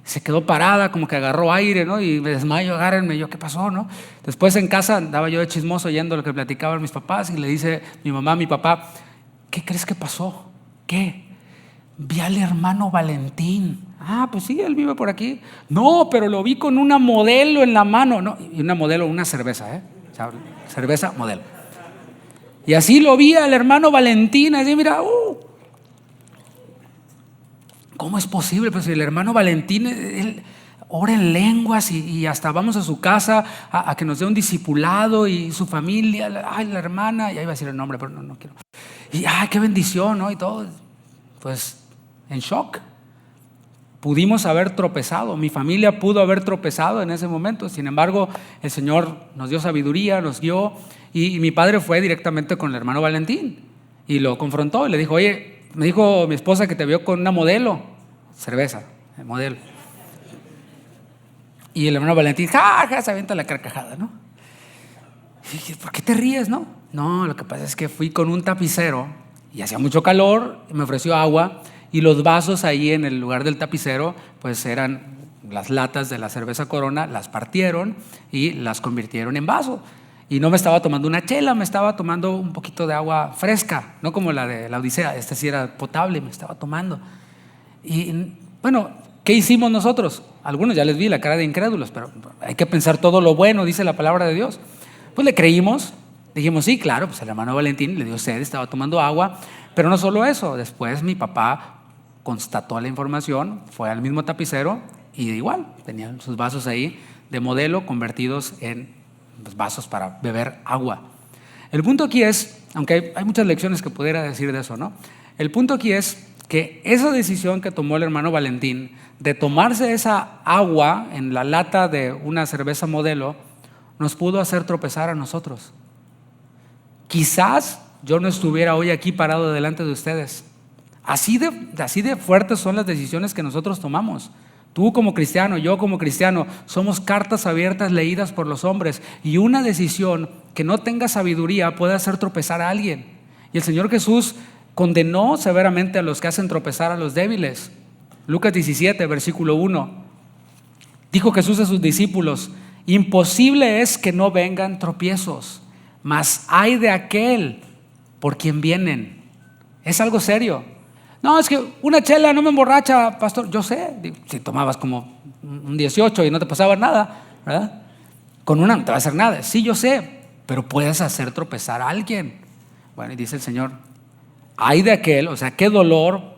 se quedó parada, como que agarró aire, ¿no? Y me desmayo, agárrenme. Yo, ¿qué pasó, no? Después en casa andaba yo de chismoso oyendo lo que platicaban mis papás y le dice mi mamá a mi papá: ¿qué crees que pasó? ¿Qué? Vi al hermano Valentín. Ah, pues sí, él vive por aquí. No, pero lo vi con una modelo en la mano. No, y una modelo, una cerveza, O sea, cerveza, modelo. Y así lo vi al hermano Valentín, así, mira, ¿cómo es posible? Pues el hermano Valentín, él ora en lenguas y hasta vamos a su casa a que nos dé un discipulado y su familia, ay, la hermana, ya iba a decir el nombre, pero no quiero. Y ay, qué bendición, ¿no? Y todo, pues en shock. Pudimos haber tropezado, mi familia pudo haber tropezado en ese momento. Sin embargo, el Señor nos dio sabiduría, nos guió y mi padre fue directamente con el hermano Valentín y lo confrontó y le dijo: oye, me dijo mi esposa que te vio con una modelo, cerveza, modelo. Y el hermano Valentín, se avienta la carcajada, ¿no? Y dije: ¿por qué te ríes, no? No, lo que pasa es que fui con un tapicero y hacía mucho calor y me ofreció agua y los vasos ahí en el lugar del tapicero pues eran las latas de la cerveza Corona, las partieron y las convirtieron en vaso. Y no me estaba tomando una chela, me estaba tomando un poquito de agua fresca, no como la de la Odisea. Esta sí era potable, me estaba tomando. Y bueno, ¿qué hicimos nosotros? Algunos ya les vi la cara de incrédulos, pero hay que pensar todo lo bueno, dice la palabra de Dios. Pues le creímos, dijimos, sí, claro, pues el hermano Valentín le dio sed, estaba tomando agua. Pero no solo eso, después mi papá constató la información, fue al mismo tapicero y igual, tenían sus vasos ahí de modelo convertidos en vasos para beber agua. El punto aquí es, aunque hay muchas lecciones que pudiera decir de eso, ¿no? El punto aquí es que esa decisión que tomó el hermano Valentín de tomarse esa agua en la lata de una cerveza modelo nos pudo hacer tropezar a nosotros. Quizás yo no estuviera hoy aquí parado delante de ustedes. Así de fuertes son las decisiones que nosotros tomamos. Tú como cristiano, yo como cristiano, somos cartas abiertas leídas por los hombres, y una decisión que no tenga sabiduría puede hacer tropezar a alguien. Y el Señor Jesús condenó severamente a los que hacen tropezar a los débiles. Lucas 17, versículo 1. Dijo Jesús a sus discípulos: imposible es que no vengan tropiezos, mas ay de aquel por quien vienen. Es algo serio. No, es que una chela no me emborracha, pastor. Yo sé, si tomabas como un 18 y no te pasaba nada, ¿verdad? Con una no te va a hacer nada. Sí, yo sé, pero puedes hacer tropezar a alguien. Bueno, y dice el Señor: ay de aquel, o sea, qué dolor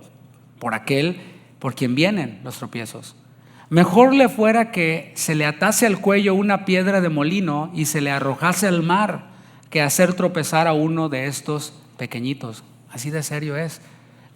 por aquel por quien vienen los tropiezos. Mejor le fuera que se le atase al cuello una piedra de molino y se le arrojase al mar, que hacer tropezar a uno de estos pequeñitos. Así de serio es.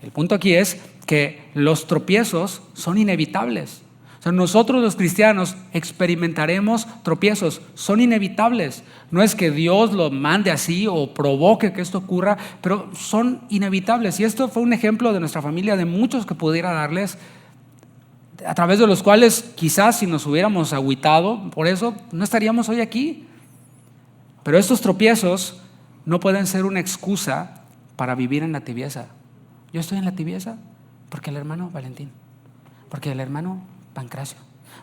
El punto aquí es que los tropiezos son inevitables. O sea, nosotros los cristianos experimentaremos tropiezos, son inevitables. No es que Dios lo mande así o provoque que esto ocurra, pero son inevitables. Y esto fue un ejemplo de nuestra familia, de muchos que pudiera darles, a través de los cuales quizás si nos hubiéramos agüitado por eso, no estaríamos hoy aquí. Pero estos tropiezos no pueden ser una excusa para vivir en la tibieza. Yo estoy en la tibieza porque el hermano Valentín, porque el hermano Pancracio,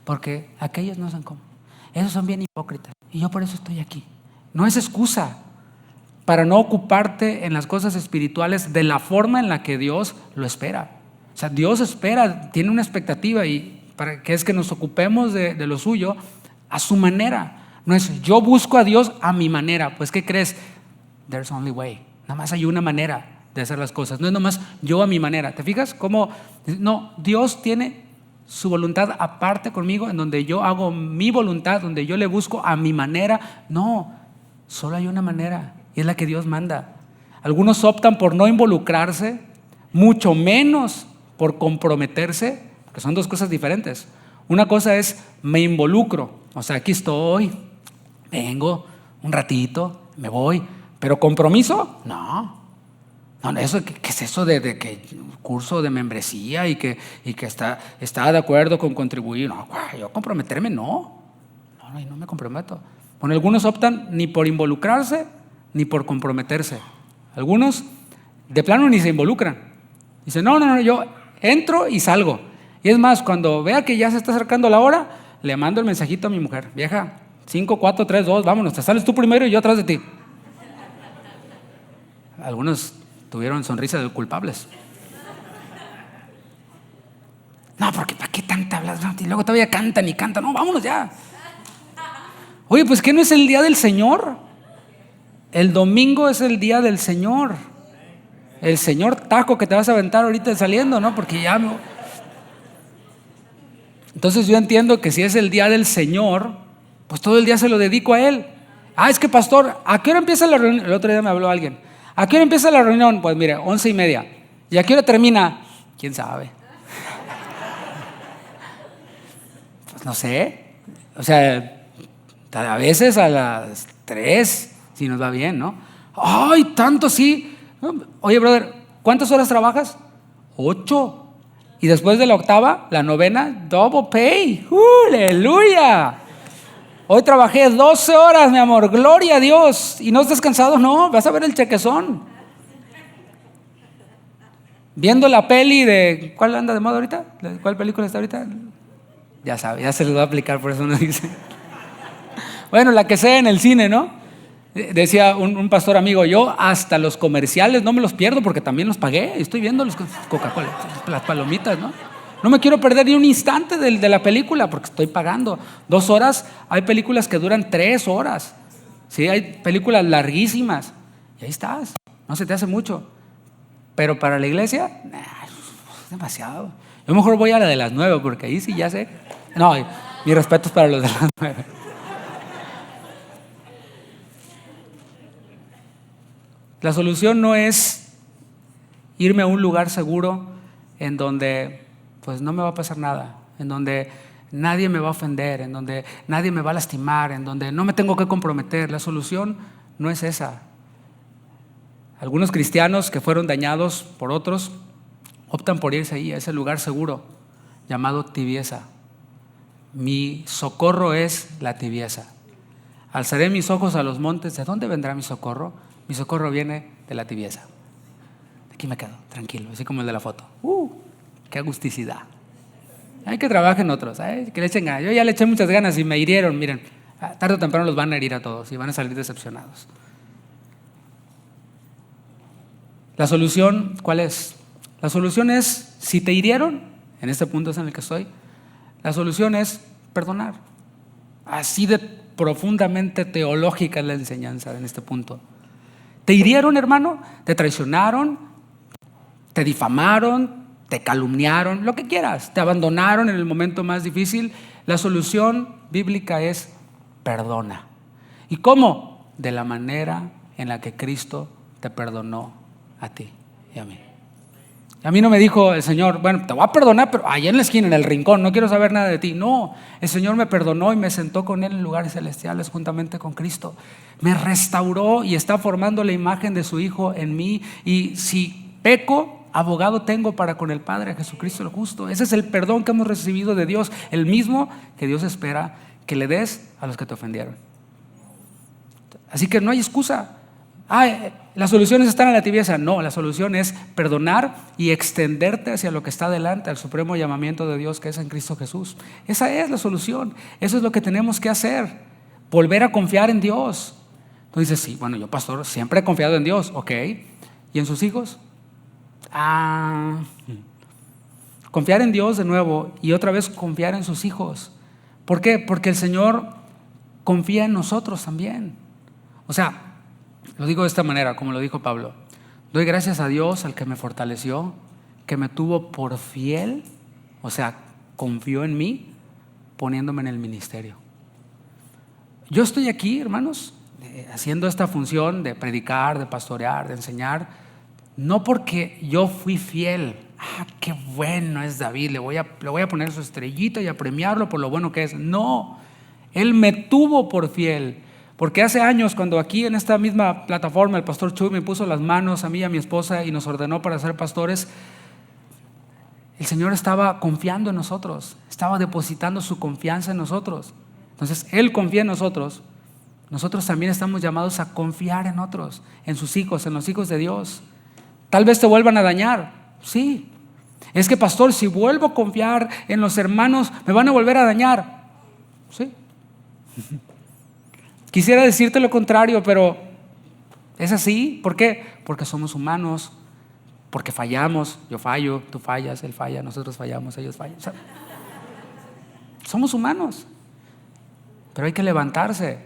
porque aquellos no son como, esos son bien hipócritas y yo por eso estoy aquí. No es excusa para no ocuparte en las cosas espirituales de la forma en la que Dios lo espera. O sea, Dios espera, tiene una expectativa, y para que es que nos ocupemos de lo suyo a su manera. No es yo busco a Dios a mi manera. Pues ¿qué crees? There's only way. Nada más hay una manera de hacer las cosas. No es nomás yo a mi manera. ¿Te fijas cómo? No, Dios tiene su voluntad aparte conmigo, en donde yo hago mi voluntad, donde yo le busco a mi manera. No, solo hay una manera, y es la que Dios manda. Algunos optan por no involucrarse, mucho menos por comprometerse, que son dos cosas diferentes. Una cosa es me involucro, o sea, aquí estoy, vengo un ratito, me voy, pero compromiso, no. No, eso, ¿qué es eso de que curso de membresía y que está de acuerdo con contribuir? No, yo comprometerme no me comprometo. Bueno, algunos optan ni por involucrarse ni por comprometerse. Algunos de plano ni se involucran. Dicen, no, yo entro y salgo. Y es más, cuando vea que ya se está acercando la hora, le mando el mensajito a mi mujer: vieja, 5, 4, 3, 2, vámonos, te sales tú primero y yo atrás de ti. Algunos tuvieron sonrisa de culpables. No, porque ¿para qué tanta hablas? Y luego todavía cantan y cantan. No, vámonos ya. Oye, pues ¿qué no es el día del Señor? El domingo es el día del Señor. El Señor taco que te vas a aventar ahorita saliendo, ¿no? Porque ya no. Entonces yo entiendo que si es el día del Señor, pues todo el día se lo dedico a Él. Es que pastor, ¿a qué hora empieza la reunión? El otro día me habló alguien. ¿A qué hora empieza la reunión? Pues mire, 11:30. ¿Y a qué hora termina? ¿Quién sabe? Pues no sé. O sea, a veces a las 3, si nos va bien, ¿no? ¡Ay, tanto sí! Oye, brother, ¿cuántas horas trabajas? 8. Y después de la 8ª, la 9ª, double pay. ¡Aleluya! Hoy trabajé 12 horas, mi amor, gloria a Dios. ¿Y no has descansado? No, vas a ver el chequezón. Viendo la peli de, ¿cuál anda de moda ahorita? ¿Cuál película está ahorita? Ya sabe, ya se les va a aplicar, por eso no dice. Bueno, la que sea en el cine, ¿no? Decía un pastor amigo, yo hasta los comerciales no me los pierdo porque también los pagué. Estoy viendo los Coca-Cola, las palomitas, ¿no? No me quiero perder ni un instante de la película porque estoy pagando. 2 horas, hay películas que duran 3 horas. Sí, hay películas larguísimas. Y ahí estás, no se te hace mucho. Pero para la iglesia, es demasiado. Yo mejor voy a la de las 9 porque ahí sí ya sé. No, mi respeto es para los de las 9. La solución no es irme a un lugar seguro en donde pues no me va a pasar nada, en donde nadie me va a ofender, en donde nadie me va a lastimar, en donde no me tengo que comprometer. La solución no es esa. Algunos cristianos que fueron dañados por otros optan por irse ahí, a ese lugar seguro llamado tibieza. Mi socorro es la tibieza. Alzaré mis ojos a los montes. ¿De dónde vendrá mi socorro? Mi socorro viene de la tibieza. Aquí me quedo, tranquilo, así como el de la foto. ¡Qué agusticidad! Hay que trabajen otros, que le echen ganas. Yo ya le eché muchas ganas y me hirieron. Miren, tarde o temprano los van a herir a todos y van a salir decepcionados. ¿La solución cuál es? La solución es, si te hirieron, en este punto es en el que estoy, la solución es perdonar. Así de profundamente teológica es la enseñanza en este punto. ¿Te hirieron, hermano? ¿Te traicionaron? ¿Te difamaron? ¿Te calumniaron? Lo que quieras. ¿Te abandonaron en el momento más difícil? La solución bíblica es perdona. ¿Y cómo? De la manera en la que Cristo te perdonó a ti y a mí. A mí no me dijo el Señor, bueno, te voy a perdonar, pero allá en la esquina, en el rincón, no quiero saber nada de ti. No, el Señor me perdonó y me sentó con Él en lugares celestiales juntamente con Cristo. Me restauró y está formando la imagen de su Hijo en mí. Y si peco, abogado tengo para con el Padre, Jesucristo el justo. Ese es el perdón que hemos recibido de Dios, el mismo que Dios espera que le des a los que te ofendieron. Así que no hay excusa. Las soluciones están en la tibieza. No, la solución es perdonar y extenderte hacia lo que está delante, al supremo llamamiento de Dios que es en Cristo Jesús. Esa es la solución. Eso es lo que tenemos que hacer. Volver a confiar en Dios. Tú dices, sí, bueno, yo pastor siempre he confiado en Dios. Ok, ¿y en sus hijos? Confiar en Dios de nuevo y otra vez confiar en sus hijos. ¿Por qué? Porque el Señor confía en nosotros también. O sea, lo digo de esta manera, como lo dijo Pablo. Doy gracias a Dios, al que me fortaleció, que me tuvo por fiel, o sea, confió en mí, poniéndome en el ministerio. Yo estoy aquí, hermanos, haciendo esta función de predicar, de pastorear, de enseñar, no porque yo fui fiel. Qué bueno es David, le voy a poner su estrellita y a premiarlo por lo bueno que es. No, él me tuvo por fiel. Porque hace años, cuando aquí en esta misma plataforma el pastor Chuy me puso las manos a mí y a mi esposa y nos ordenó para ser pastores, el Señor estaba confiando en nosotros, estaba depositando su confianza en nosotros. Entonces, Él confía en nosotros. Nosotros también estamos llamados a confiar en otros, en sus hijos, en los hijos de Dios. Tal vez te vuelvan a dañar, sí. Es que, pastor, si vuelvo a confiar en los hermanos, me van a volver a dañar, sí. Quisiera decirte lo contrario, pero es así. ¿Por qué? Porque somos humanos, porque fallamos. Yo fallo, tú fallas, él falla, nosotros fallamos, ellos fallan. O sea, somos humanos, pero hay que levantarse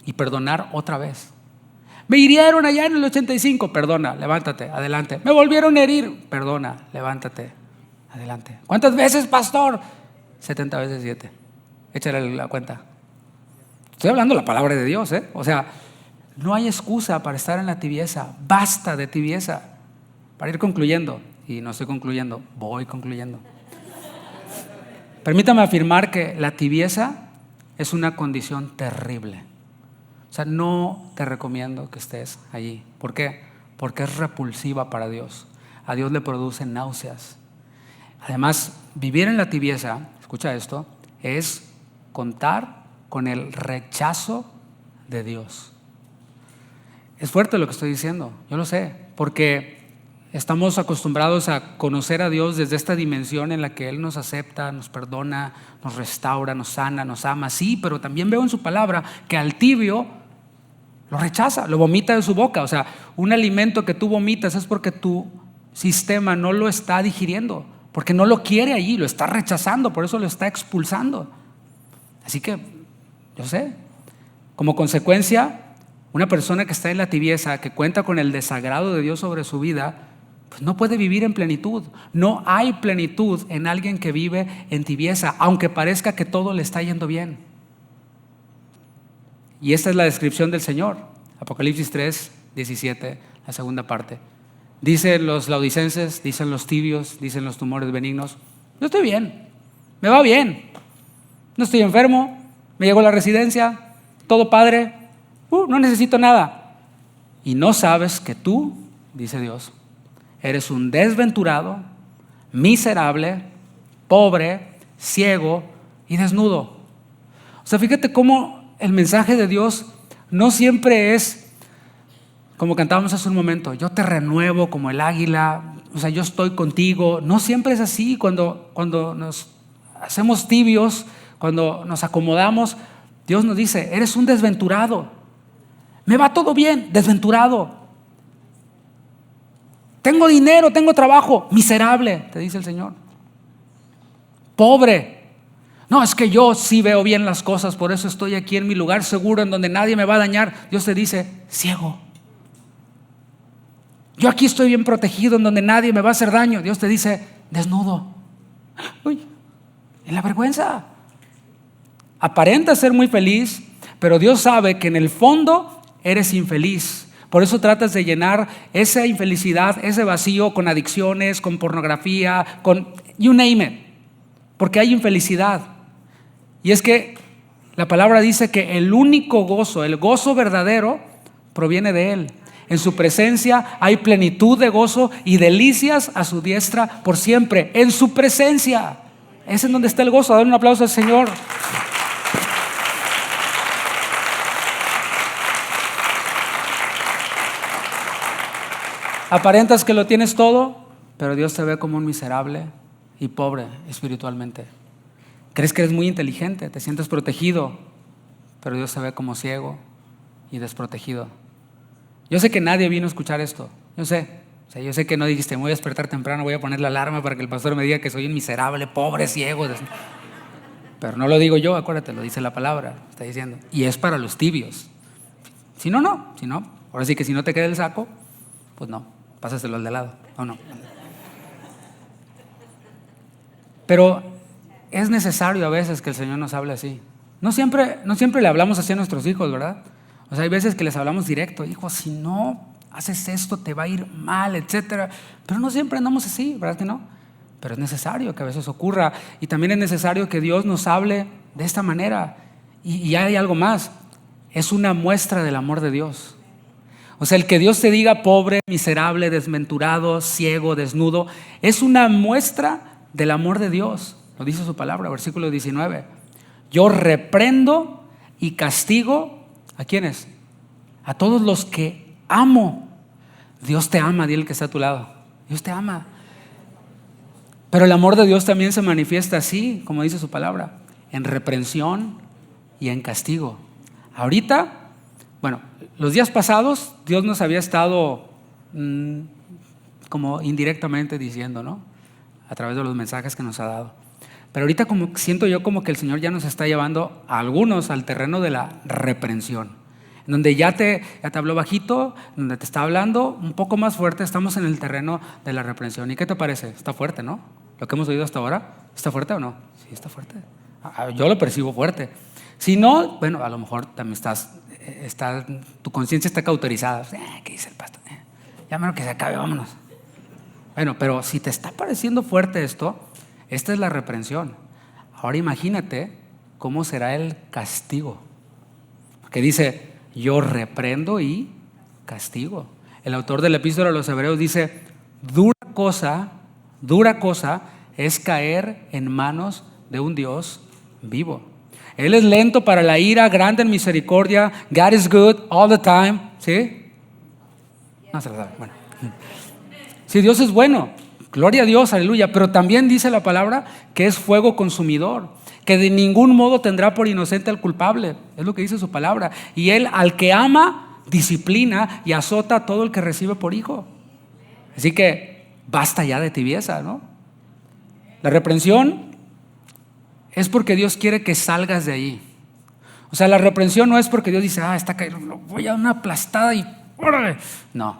y perdonar otra vez. Me hirieron allá en el 85, perdona, levántate, adelante. Me volvieron a herir, perdona, levántate, adelante. ¿Cuántas veces, pastor? 70 veces 7. Échale la cuenta. Estoy hablando la palabra de Dios, O sea, no hay excusa para estar en la tibieza. Basta de tibieza. Para ir concluyendo, y no estoy concluyendo, voy concluyendo. Permítame afirmar que la tibieza es una condición terrible. O sea, no te recomiendo que estés allí. ¿Por qué? Porque es repulsiva para Dios. A Dios le produce náuseas. Además, vivir en la tibieza, escucha esto, es contar con el rechazo de Dios. Es fuerte lo que estoy diciendo, yo lo sé, porque estamos acostumbrados a conocer a Dios desde esta dimensión en la que Él nos acepta, nos perdona, nos restaura, nos sana, nos ama. Sí, pero también veo en su palabra que al tibio lo rechaza, lo vomita de su boca. O sea, un alimento que tú vomitas es porque tu sistema no lo está digiriendo, porque no lo quiere allí, lo está rechazando, por eso lo está expulsando. Así que, yo sé, como consecuencia, una persona que está en la tibieza, que cuenta con el desagrado de Dios sobre su vida, pues no puede vivir en plenitud. No hay plenitud en alguien que vive en tibieza, aunque parezca que todo le está yendo bien. Y esta es la descripción del Señor. Apocalipsis 3, 17, la segunda parte. Dicen los laodicenses, dicen los tibios, dicen los tumores benignos: yo estoy bien, me va bien, no estoy enfermo, me llegó la residencia, todo padre, no necesito nada. Y no sabes que tú, dice Dios, eres un desventurado, miserable, pobre, ciego y desnudo. O sea, fíjate cómo el mensaje de Dios no siempre es como cantábamos hace un momento: yo te renuevo como el águila, o sea, yo estoy contigo. No siempre es así. Cuando nos hacemos tibios, cuando nos acomodamos, Dios nos dice: eres un desventurado. Me va todo bien, desventurado. Tengo dinero, tengo trabajo, miserable, te dice el Señor. Pobre. No, es que yo sí veo bien las cosas, por eso estoy aquí en mi lugar seguro, en donde nadie me va a dañar. Dios te dice: ciego. Yo aquí estoy bien protegido, en donde nadie me va a hacer daño. Dios te dice: desnudo. Uy, en la vergüenza. Aparenta ser muy feliz, pero Dios sabe que en el fondo eres infeliz. Por eso tratas de llenar esa infelicidad, ese vacío, con adicciones, con pornografía, con you name it, porque hay infelicidad. Y es que la palabra dice que el único gozo, el gozo verdadero, proviene de Él. En su presencia hay plenitud de gozo y delicias a su diestra por siempre. En su presencia es en donde está el gozo. Dale un aplauso al Señor. Aparentas que lo tienes todo, pero Dios te ve como un miserable y pobre espiritualmente. Crees que eres muy inteligente, te sientes protegido, pero Dios te ve como ciego y desprotegido. Yo sé que nadie vino a escuchar esto. Yo sé que no dijiste: me voy a despertar temprano, voy a poner la alarma para que el pastor me diga que soy un miserable, pobre, ciego. Pero no lo digo yo, acuérdate, lo dice la palabra, está diciendo. Y es para los tibios. Si no, ahora sí que si no te queda el saco, pues no, pásaselo al de lado. No. Pero es necesario a veces que el Señor nos hable así. No siempre le hablamos así a nuestros hijos, ¿verdad? O sea, hay veces que les hablamos directo: hijo, si no haces esto te va a ir mal, etcétera. Pero no siempre andamos así, ¿verdad que no? Pero es necesario que a veces ocurra. Y también es necesario que Dios nos hable de esta manera. Y hay algo más: es una muestra del amor de Dios. O sea, el que Dios te diga pobre, miserable, desventurado, ciego, desnudo, es una muestra del amor de Dios. Lo dice su palabra, versículo 19. Yo reprendo y castigo ¿a quiénes? A todos los que amo. Dios te ama, dile al que está a tu lado. Dios te ama. Pero el amor de Dios también se manifiesta así, como dice su palabra, en reprensión y en castigo. Ahorita, los días pasados Dios nos había estado como indirectamente diciendo, ¿no? A través de los mensajes que nos ha dado. Pero ahorita siento yo como que el Señor ya nos está llevando a algunos al terreno de la reprensión, en donde ya te habló bajito, donde te está hablando un poco más fuerte. Estamos en el terreno de la reprensión. ¿Y qué te parece? Está fuerte, ¿no? Lo que hemos oído hasta ahora, ¿está fuerte o no? Sí, está fuerte. Yo lo percibo fuerte. Si no, a lo mejor también tu conciencia está cauterizada. ¿Qué dice el pastor? Ya menos que se acabe, vámonos. Pero si te está pareciendo fuerte esto, esta es la reprensión. Ahora imagínate cómo será el castigo. Porque dice: yo reprendo y castigo. El autor de la epístola a los Hebreos dice: dura cosa es caer en manos de un Dios vivo. Él es lento para la ira, grande en misericordia. God is good all the time. ¿Sí? No se lo sabe. Sí, Dios es bueno, gloria a Dios, aleluya, pero también dice la palabra que es fuego consumidor, que de ningún modo tendrá por inocente al culpable, es lo que dice su palabra. Y Él al que ama, disciplina y azota a todo el que recibe por hijo. Así que basta ya de tibieza, ¿no? La reprensión es porque Dios quiere que salgas de ahí. O sea, la reprensión no es porque Dios dice, está caído, lo voy a dar una aplastada y órale. No.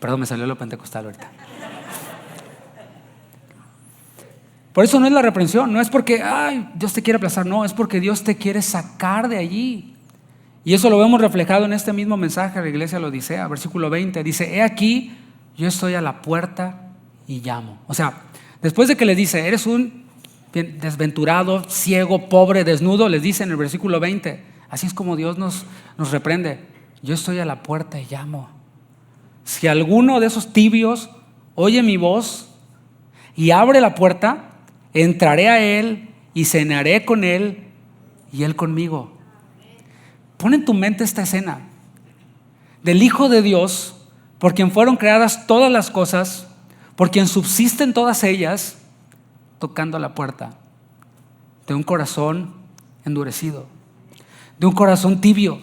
Perdón, me salió lo pentecostal ahorita. Por eso no es la reprensión, no es porque Dios te quiere aplastar, no, es porque Dios te quiere sacar de allí. Y eso lo vemos reflejado en este mismo mensaje de la iglesia de la Odisea, versículo 20, dice, he aquí, yo estoy a la puerta y llamo. O sea, después de que les dice, eres un desventurado, ciego, pobre, desnudo, les dice en el versículo 20, así es como Dios nos reprende, yo estoy a la puerta y llamo. Si alguno de esos tibios oye mi voz y abre la puerta, entraré a él y cenaré con él y él conmigo. Pon en tu mente esta escena del Hijo de Dios, por quien fueron creadas todas las cosas, por quien subsisten todas ellas, tocando a la puerta de un corazón endurecido, de un corazón tibio.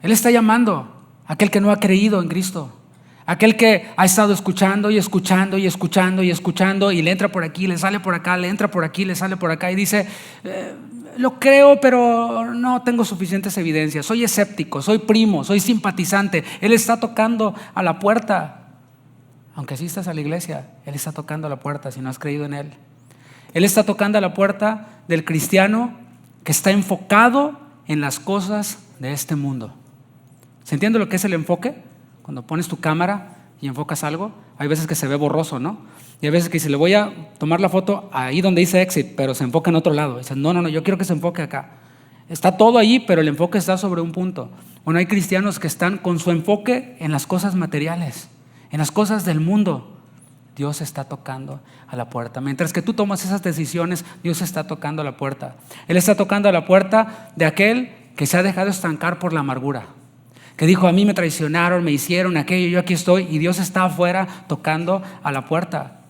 Él está llamando a aquel que no ha creído en Cristo, aquel que ha estado escuchando y escuchando y escuchando y escuchando y le entra por aquí, le sale por acá, le entra por aquí, le sale por acá y dice, lo creo, pero no tengo suficientes evidencias, soy escéptico, soy primo, soy simpatizante. Él está tocando a la puerta. Aunque asistas a la iglesia, Él está tocando a la puerta si no has creído en Él. Él está tocando a la puerta del cristiano que está enfocado en las cosas de este mundo. ¿Se entiende lo que es el enfoque? Cuando pones tu cámara y enfocas algo, hay veces que se ve borroso, ¿no? Y hay veces que si le voy a tomar la foto ahí donde dice exit, pero se enfoca en otro lado. Dices, no, yo quiero que se enfoque acá. Está todo allí, pero el enfoque está sobre un punto. Bueno, hay cristianos que están con su enfoque en las cosas materiales, en las cosas del mundo. Dios está tocando a la puerta. Mientras que tú tomas esas decisiones, Dios está tocando a la puerta. Él está tocando a la puerta de aquel que se ha dejado estancar por la amargura, que dijo, a mí me traicionaron, me hicieron aquello, yo aquí estoy, y Dios está afuera tocando a la puerta.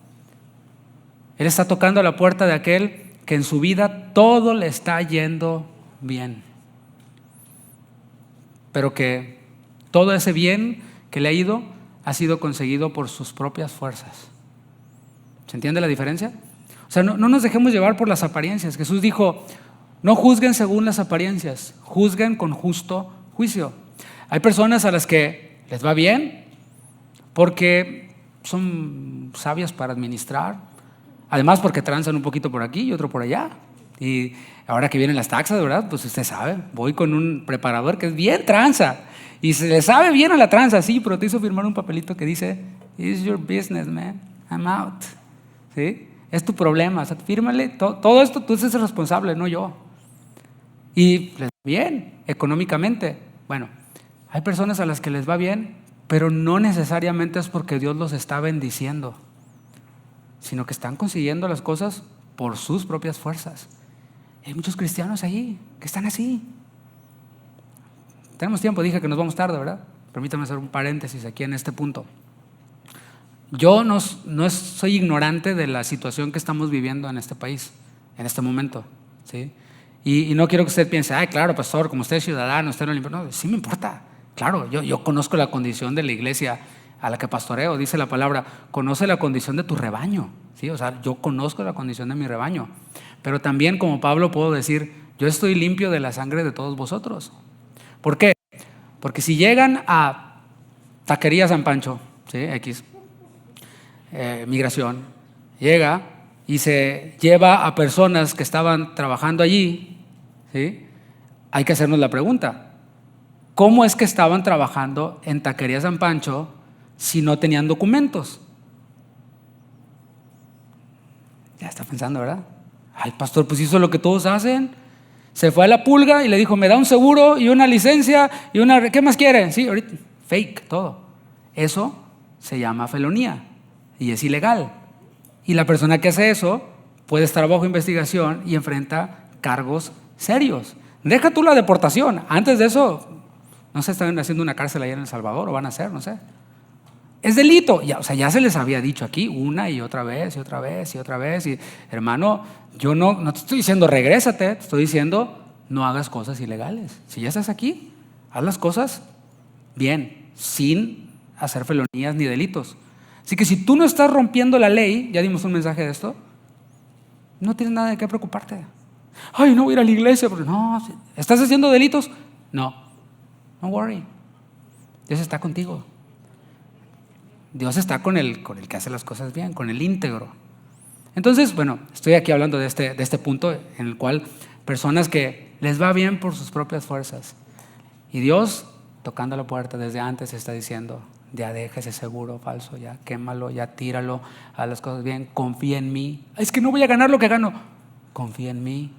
Él está tocando a la puerta de aquel que en su vida todo le está yendo bien, pero que todo ese bien que le ha ido ha sido conseguido por sus propias fuerzas. ¿Se entiende la diferencia? O sea, no nos dejemos llevar por las apariencias. Jesús dijo, no juzguen según las apariencias, juzguen con justo juicio. Hay personas a las que les va bien porque son sabias para administrar, además porque transan un poquito por aquí y otro por allá. Y ahora que vienen las taxas, ¿verdad? Pues usted sabe, voy con un preparador que es bien tranza y se le sabe bien a la tranza, sí, pero te hizo firmar un papelito que dice, it's your business, man, I'm out. ¿Sí? Es tu problema, o sea, fírmale, todo esto tú eres el responsable, no yo. Y les va bien, económicamente. Bueno, hay personas a las que les va bien, pero no necesariamente es porque Dios los está bendiciendo, sino que están consiguiendo las cosas por sus propias fuerzas. Hay muchos cristianos allí que están así. Tenemos tiempo, dije que nos vamos tarde, ¿verdad? Permítame hacer un paréntesis aquí en este punto. Yo no soy ignorante de la situación que estamos viviendo en este país, en este momento, ¿sí? Y no quiero que usted piense, claro, pastor, como usted es ciudadano, usted no le importa. No, sí me importa. Claro, yo conozco la condición de la iglesia a la que pastoreo. Dice la palabra, conoce la condición de tu rebaño, ¿sí? O sea, yo conozco la condición de mi rebaño. Pero también, como Pablo, puedo decir, yo estoy limpio de la sangre de todos vosotros. ¿Por qué? Porque si llegan a Taquería San Pancho, ¿sí? Migración, llega y se lleva a personas que estaban trabajando allí, ¿sí? Hay que hacernos la pregunta, ¿cómo es que estaban trabajando en Taquería San Pancho si no tenían documentos? Ya está pensando, ¿verdad? Ay, pastor, pues hizo lo que todos hacen. Se fue a la pulga y le dijo, me da un seguro y una licencia y una... ¿Qué más quiere? Sí, ahorita, fake, todo. Eso se llama felonía y es ilegal. Y la persona que hace eso puede estar bajo investigación y enfrenta cargos serios. Deja tú la deportación. Antes de eso, No se están haciendo una cárcel allá en El Salvador, o van a hacer, no sé. Es delito. Ya, o sea, ya se les había dicho aquí una y otra vez y otra vez y otra vez. Y, hermano, yo no te estoy diciendo regrésate, te estoy diciendo no hagas cosas ilegales. Si ya estás aquí, haz las cosas bien, sin hacer felonías ni delitos. Así que si tú no estás rompiendo la ley, ya dimos un mensaje de esto, no tienes nada de qué preocuparte. Ay, no voy a ir a la iglesia, porque no, ¿estás haciendo delitos? No worry. Dios está contigo. Dios está con el que hace las cosas bien, con el íntegro. Entonces, bueno, estoy aquí hablando de este punto en el cual personas que les va bien por sus propias fuerzas, y Dios tocando la puerta desde antes está diciendo, ya deja ese seguro falso, ya quémalo, ya tíralo, haz las cosas bien, confía en mí. Es que no voy a ganar lo que gano. Confía en mí.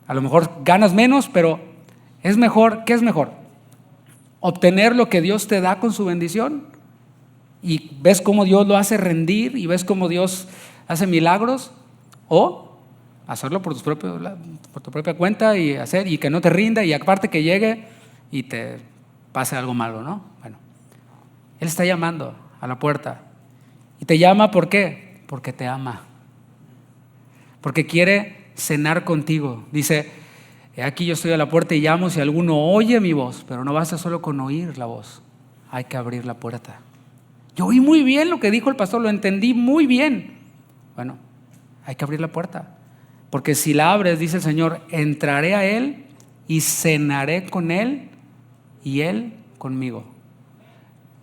A lo mejor ganas menos, pero es mejor. ¿Qué es mejor? Obtener lo que Dios te da con su bendición, y ves cómo Dios lo hace rendir, y ves cómo Dios hace milagros, o hacerlo por tu propia cuenta y que no te rinda, y aparte que llegue y te pase algo malo, ¿no? Bueno, Él está llamando a la puerta, y te llama, ¿por qué? Porque te ama, porque quiere cenar contigo. Dice, he aquí yo estoy a la puerta y llamo, si alguno oye mi voz. Pero no basta solo con oír la voz, hay que abrir la puerta. Yo oí muy bien lo que dijo el pastor, lo entendí muy bien. Bueno, hay que abrir la puerta, porque si la abres, dice el Señor, entraré a Él y cenaré con Él y Él conmigo.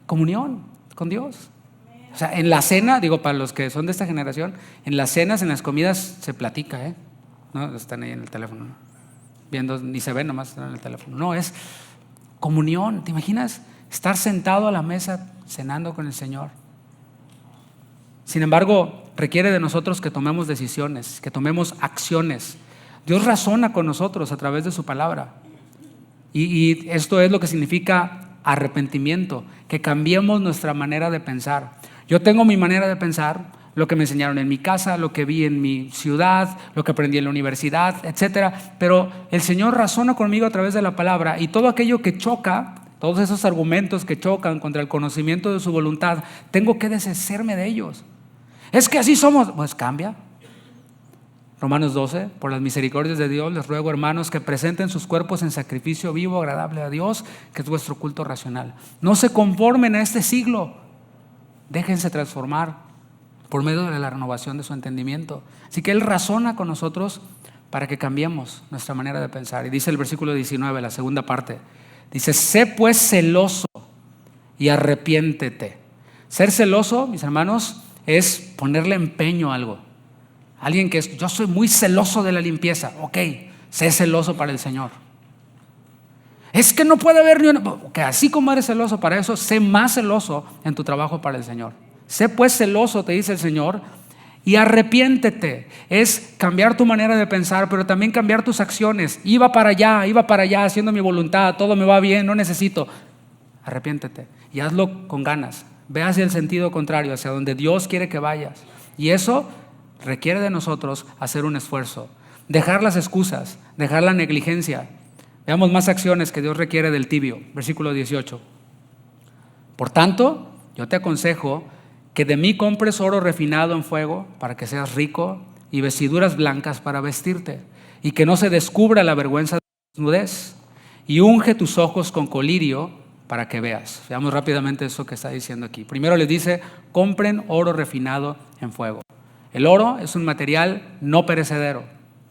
Comunión con Dios. O sea, en la cena, digo, para los que son de esta generación, en las cenas, en las comidas se platica, no están ahí en el teléfono, ¿no? Viendo, ni se ven, nomás están en el teléfono. No, es comunión. ¿Te imaginas estar sentado a la mesa cenando con el Señor? Sin embargo, requiere de nosotros que tomemos decisiones, que tomemos acciones. Dios razona con nosotros a través de su palabra, y esto es lo que significa arrepentimiento, que cambiemos nuestra manera de pensar. Yo tengo mi manera de pensar, lo que me enseñaron en mi casa, lo que vi en mi ciudad, lo que aprendí en la universidad, etcétera. Pero el Señor razona conmigo a través de la palabra, y todo aquello que choca, todos esos argumentos que chocan contra el conocimiento de su voluntad, tengo que deshacerme de ellos. Es que así somos. Pues cambia. Romanos 12, por las misericordias de Dios les ruego, hermanos, que presenten sus cuerpos en sacrificio vivo, agradable a Dios, que es vuestro culto racional. No se conformen a este siglo, déjense transformar por medio de la renovación de su entendimiento. Así que Él razona con nosotros para que cambiemos nuestra manera de pensar. Y dice el versículo 19, la segunda parte, dice, sé pues celoso y arrepiéntete. Ser celoso, mis hermanos, es ponerle empeño a algo. Alguien que yo soy muy celoso de la limpieza. Ok, sé celoso para el Señor. Es que no puede haber ni una. Ok, así como eres celoso para eso, sé más celoso en tu trabajo para el Señor. Sé pues celoso, te dice el Señor, y arrepiéntete. Es cambiar tu manera de pensar, pero también cambiar tus acciones. Iba para allá, haciendo mi voluntad, todo me va bien, no necesito. Arrepiéntete y hazlo con ganas. Ve hacia el sentido contrario, hacia donde Dios quiere que vayas. Y eso requiere de nosotros hacer un esfuerzo, dejar las excusas, dejar la negligencia. Veamos más acciones que Dios requiere del tibio. Versículo 18. Por tanto, yo te aconsejo que de mí compres oro refinado en fuego para que seas rico, y vestiduras blancas para vestirte, y que no se descubra la vergüenza de tu desnudez, y unge tus ojos con colirio para que veas. Veamos rápidamente eso que está diciendo aquí. Primero les dice, compren oro refinado en fuego. El oro es un material no perecedero.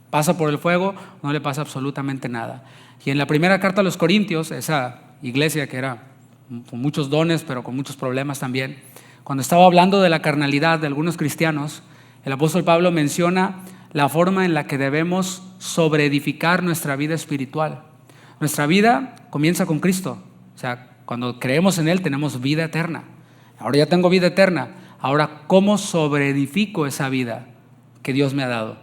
Pasa por el fuego, no le pasa absolutamente nada. Y en la primera carta a los Corintios, esa iglesia que era con muchos dones, pero con muchos problemas también, cuando estaba hablando de la carnalidad de algunos cristianos, el apóstol Pablo menciona la forma en la que debemos sobreedificar nuestra vida espiritual. Nuestra vida comienza con Cristo. O sea, cuando creemos en Él tenemos vida eterna. Ahora ya tengo vida eterna. Ahora, ¿cómo sobreedifico esa vida que Dios me ha dado?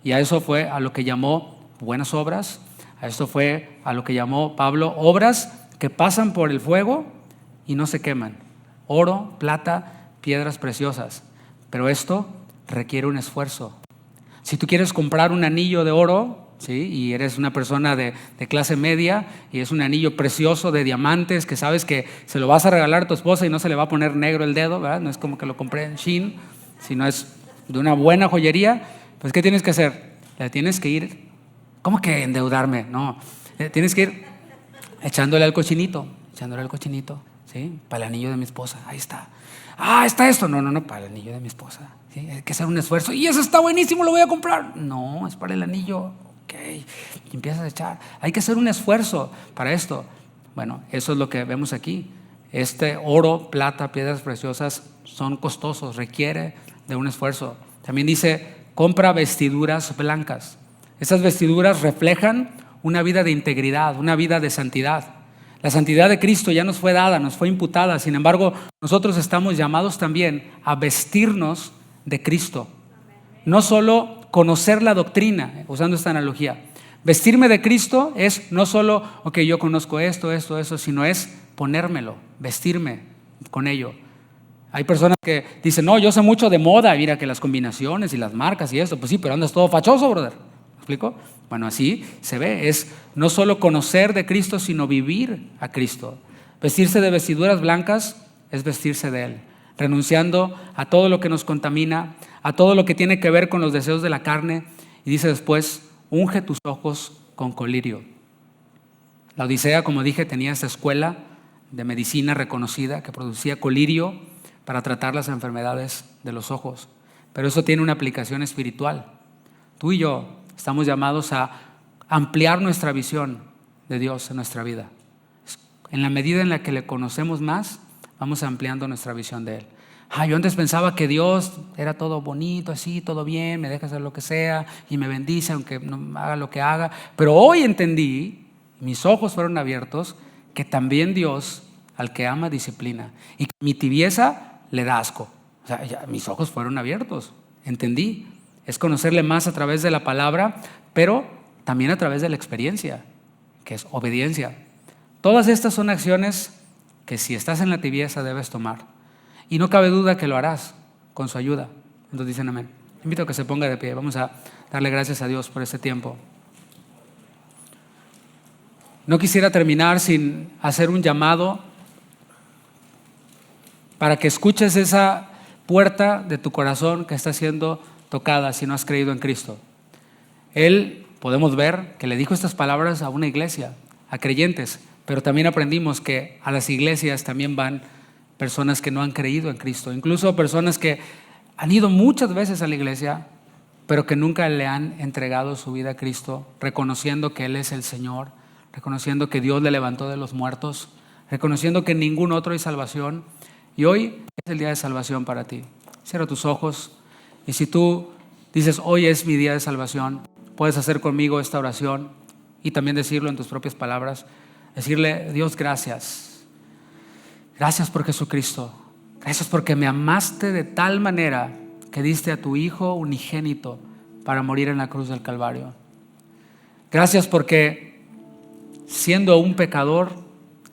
Y a eso fue a lo que llamó buenas obras. A eso fue a lo que llamó Pablo obras que pasan por el fuego y no se queman. Oro, plata, piedras preciosas. Pero esto requiere un esfuerzo. Si tú quieres comprar un anillo de oro, ¿sí? Y eres una persona de clase media y es un anillo precioso de diamantes que sabes que se lo vas a regalar a tu esposa y no se le va a poner negro el dedo, ¿verdad? No es como que lo compré en Shein, sino es de una buena joyería. Pues ¿qué tienes que hacer? Le tienes que ir, ¿cómo que endeudarme? No, tienes que ir echándole al cochinito, ¿sí? Para el anillo de mi esposa, ahí está. Ah, está esto. No, para el anillo de mi esposa. ¿Sí? Hay que hacer un esfuerzo. Y eso está buenísimo, lo voy a comprar. No, es para el anillo. Ok, y empiezas a echar. Hay que hacer un esfuerzo para esto. Bueno, eso es lo que vemos aquí. Este oro, plata, piedras preciosas son costosos, requiere de un esfuerzo. También dice, compra vestiduras blancas. Esas vestiduras reflejan una vida de integridad, una vida de santidad. La santidad de Cristo ya nos fue dada, nos fue imputada. Sin embargo, nosotros estamos llamados también a vestirnos de Cristo. No solo conocer la doctrina, usando esta analogía. Vestirme de Cristo es no solo, ok, yo conozco esto, sino es ponérmelo, vestirme con ello. Hay personas que dicen, no, yo sé mucho de moda, mira que las combinaciones y las marcas y esto. Pues sí, pero andas todo fachoso, brother. ¿Me explico? Bueno, así se ve, es no solo conocer de Cristo, sino vivir a Cristo. Vestirse de vestiduras blancas es vestirse de Él, renunciando a todo lo que nos contamina, a todo lo que tiene que ver con los deseos de la carne. Y dice después, unge tus ojos con colirio. La Odisea, como dije, tenía esta escuela de medicina reconocida que producía colirio para tratar las enfermedades de los ojos. Pero eso tiene una aplicación espiritual. Tú y yo estamos llamados a ampliar nuestra visión de Dios en nuestra vida. En la medida en la que le conocemos más, vamos ampliando nuestra visión de Él. Yo antes pensaba que Dios era todo bonito, así, todo bien, me deja hacer lo que sea y me bendice aunque no haga lo que haga. Pero hoy entendí, mis ojos fueron abiertos, que también Dios al que ama disciplina y que mi tibieza le da asco. O sea, ya, mis ojos fueron abiertos, entendí. Es conocerle más a través de la palabra, pero también a través de la experiencia, que es obediencia. Todas estas son acciones que si estás en la tibieza debes tomar. Y no cabe duda que lo harás con su ayuda. Entonces dicen amén. Invito a que se ponga de pie. Vamos a darle gracias a Dios por este tiempo. No quisiera terminar sin hacer un llamado para que escuches esa puerta de tu corazón que está siendo tocada si no has creído en Cristo. Él, podemos ver que le dijo estas palabras a una iglesia, a creyentes, pero también aprendimos que a las iglesias también van personas que no han creído en Cristo, incluso personas que han ido muchas veces a la iglesia, pero que nunca le han entregado su vida a Cristo, reconociendo que Él es el Señor, reconociendo que Dios le levantó de los muertos, reconociendo que en ningún otro hay salvación. Y hoy es el día de salvación para ti. Cierra tus ojos y si tú dices, hoy es mi día de salvación, puedes hacer conmigo esta oración y también decirlo en tus propias palabras. Decirle, Dios, gracias. Gracias por Jesucristo. Gracias porque me amaste de tal manera que diste a tu Hijo unigénito para morir en la cruz del Calvario. Gracias porque siendo un pecador,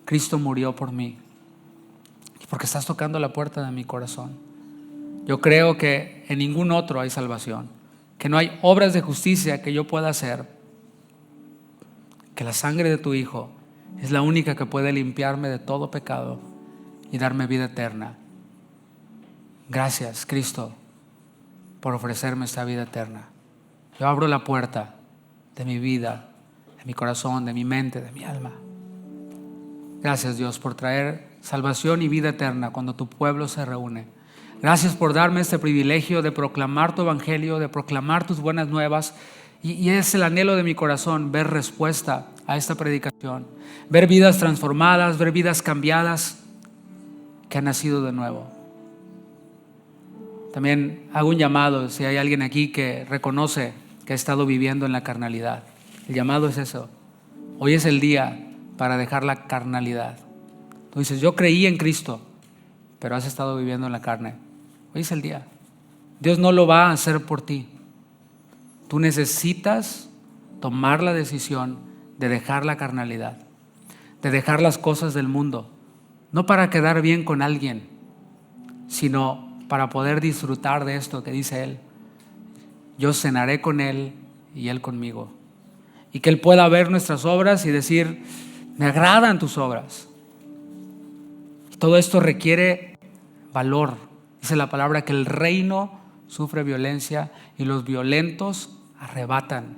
Cristo murió por mí. Y porque estás tocando la puerta de mi corazón. Yo creo que en ningún otro hay salvación, que no hay obras de justicia que yo pueda hacer, que la sangre de tu Hijo es la única que puede limpiarme de todo pecado y darme vida eterna. Gracias, Cristo, por ofrecerme esta vida eterna. Yo abro la puerta de mi vida, de mi corazón, de mi mente, de mi alma. Gracias, Dios, por traer salvación y vida eterna cuando tu pueblo se reúne. Gracias por darme este privilegio de proclamar tu evangelio, de proclamar tus buenas nuevas. Y es el anhelo de mi corazón ver respuesta a esta predicación, ver vidas transformadas, ver vidas cambiadas que han nacido de nuevo. También hago un llamado si hay alguien aquí que reconoce que ha estado viviendo en la carnalidad. El llamado es eso. Hoy es el día para dejar la carnalidad. Tú dices, yo creí en Cristo, pero has estado viviendo en la carne. Hoy es el día. Dios no lo va a hacer por ti. Tú necesitas tomar la decisión de dejar la carnalidad, de dejar las cosas del mundo, no para quedar bien con alguien, sino para poder disfrutar de esto que dice Él. Yo cenaré con Él y Él conmigo. y que Él pueda ver nuestras obras y decir: me agradan tus obras. Todo esto requiere valor. Dice la palabra que el reino sufre violencia y los violentos arrebatan.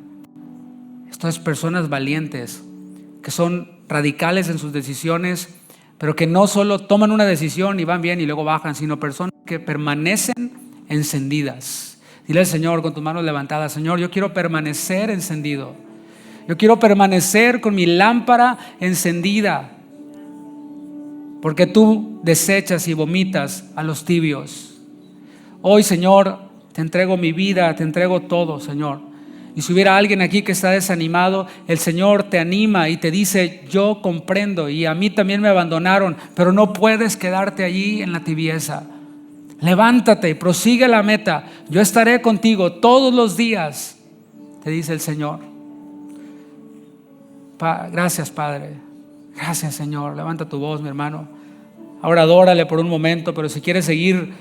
Esto es personas valientes, que son radicales en sus decisiones, pero que no solo toman una decisión y van bien y luego bajan, sino personas que permanecen encendidas. Dile al Señor con tus manos levantadas: Señor, yo quiero permanecer encendido. Yo quiero permanecer con mi lámpara encendida, porque tú desechas y vomitas a los tibios. Hoy, Señor, te entrego mi vida, te entrego todo, Señor. Y si hubiera alguien aquí que está desanimado, el Señor te anima y te dice: yo comprendo, y a mí también me abandonaron, pero no puedes quedarte allí en la tibieza. Levántate y prosigue la meta. Yo estaré contigo todos los días, te dice el Señor. Gracias, Padre. Gracias, Señor. Levanta tu voz, mi hermano. Ahora adórale por un momento, pero si quieres seguir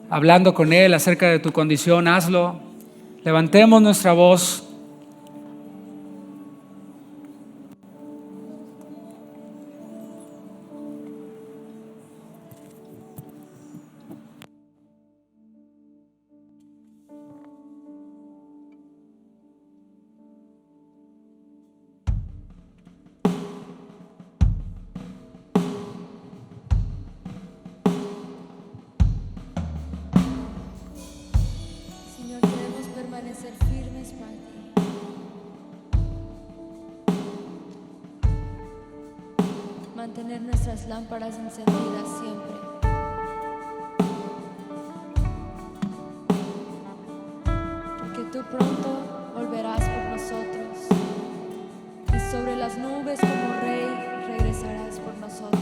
hablando con Él acerca de tu condición, hazlo. Levantemos nuestra voz. Permanecer firmes para ti. Mantener nuestras lámparas encendidas siempre. Porque tú pronto volverás por nosotros, y sobre las nubes como Rey regresarás por nosotros.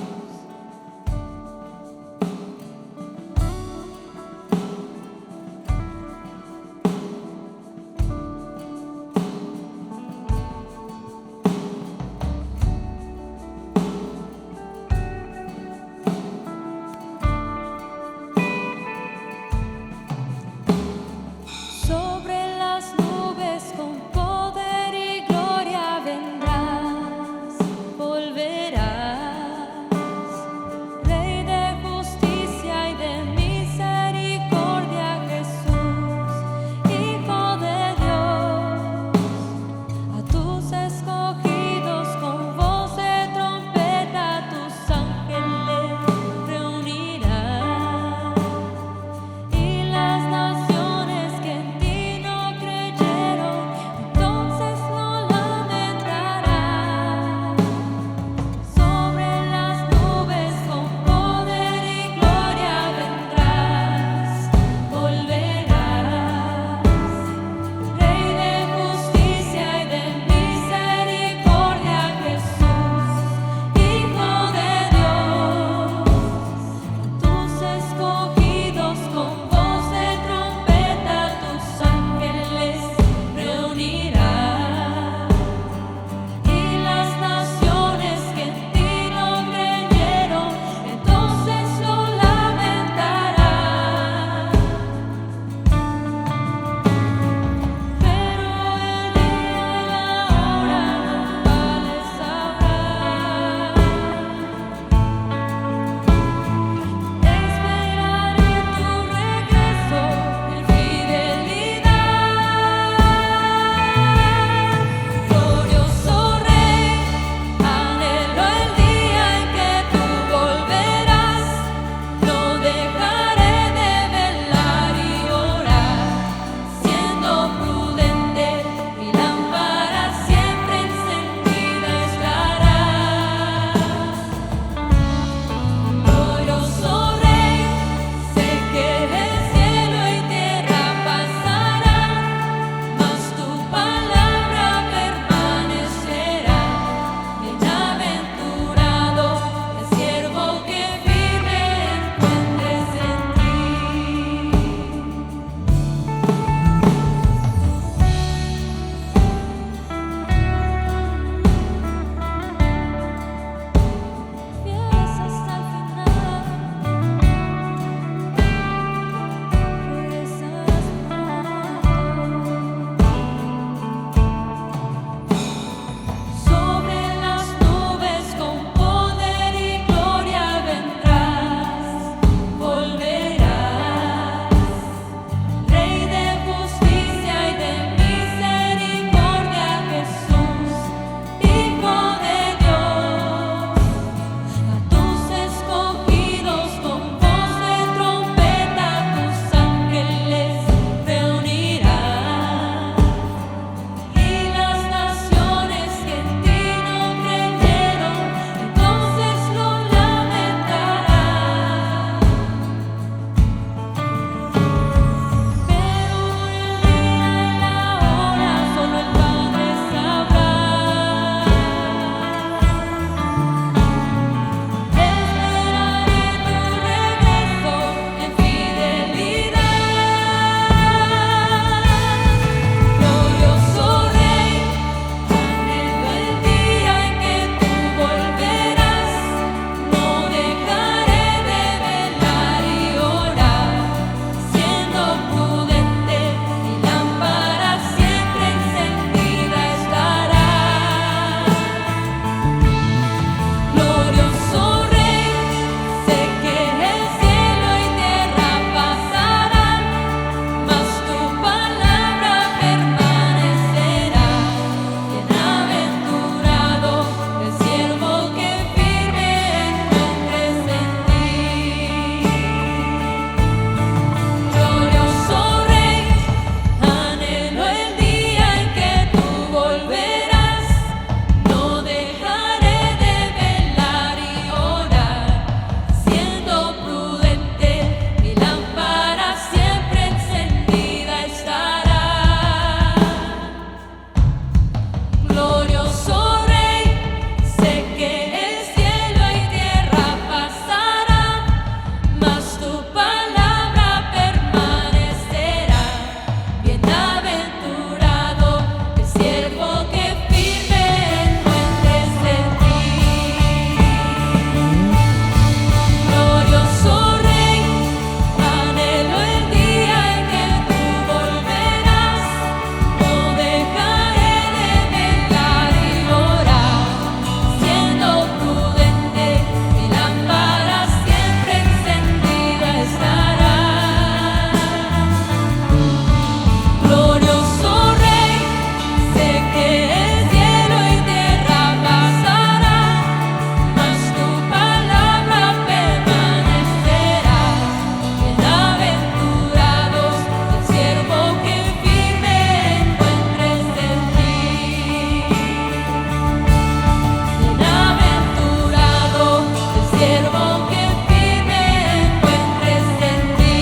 siervo que firme encuentres en ti.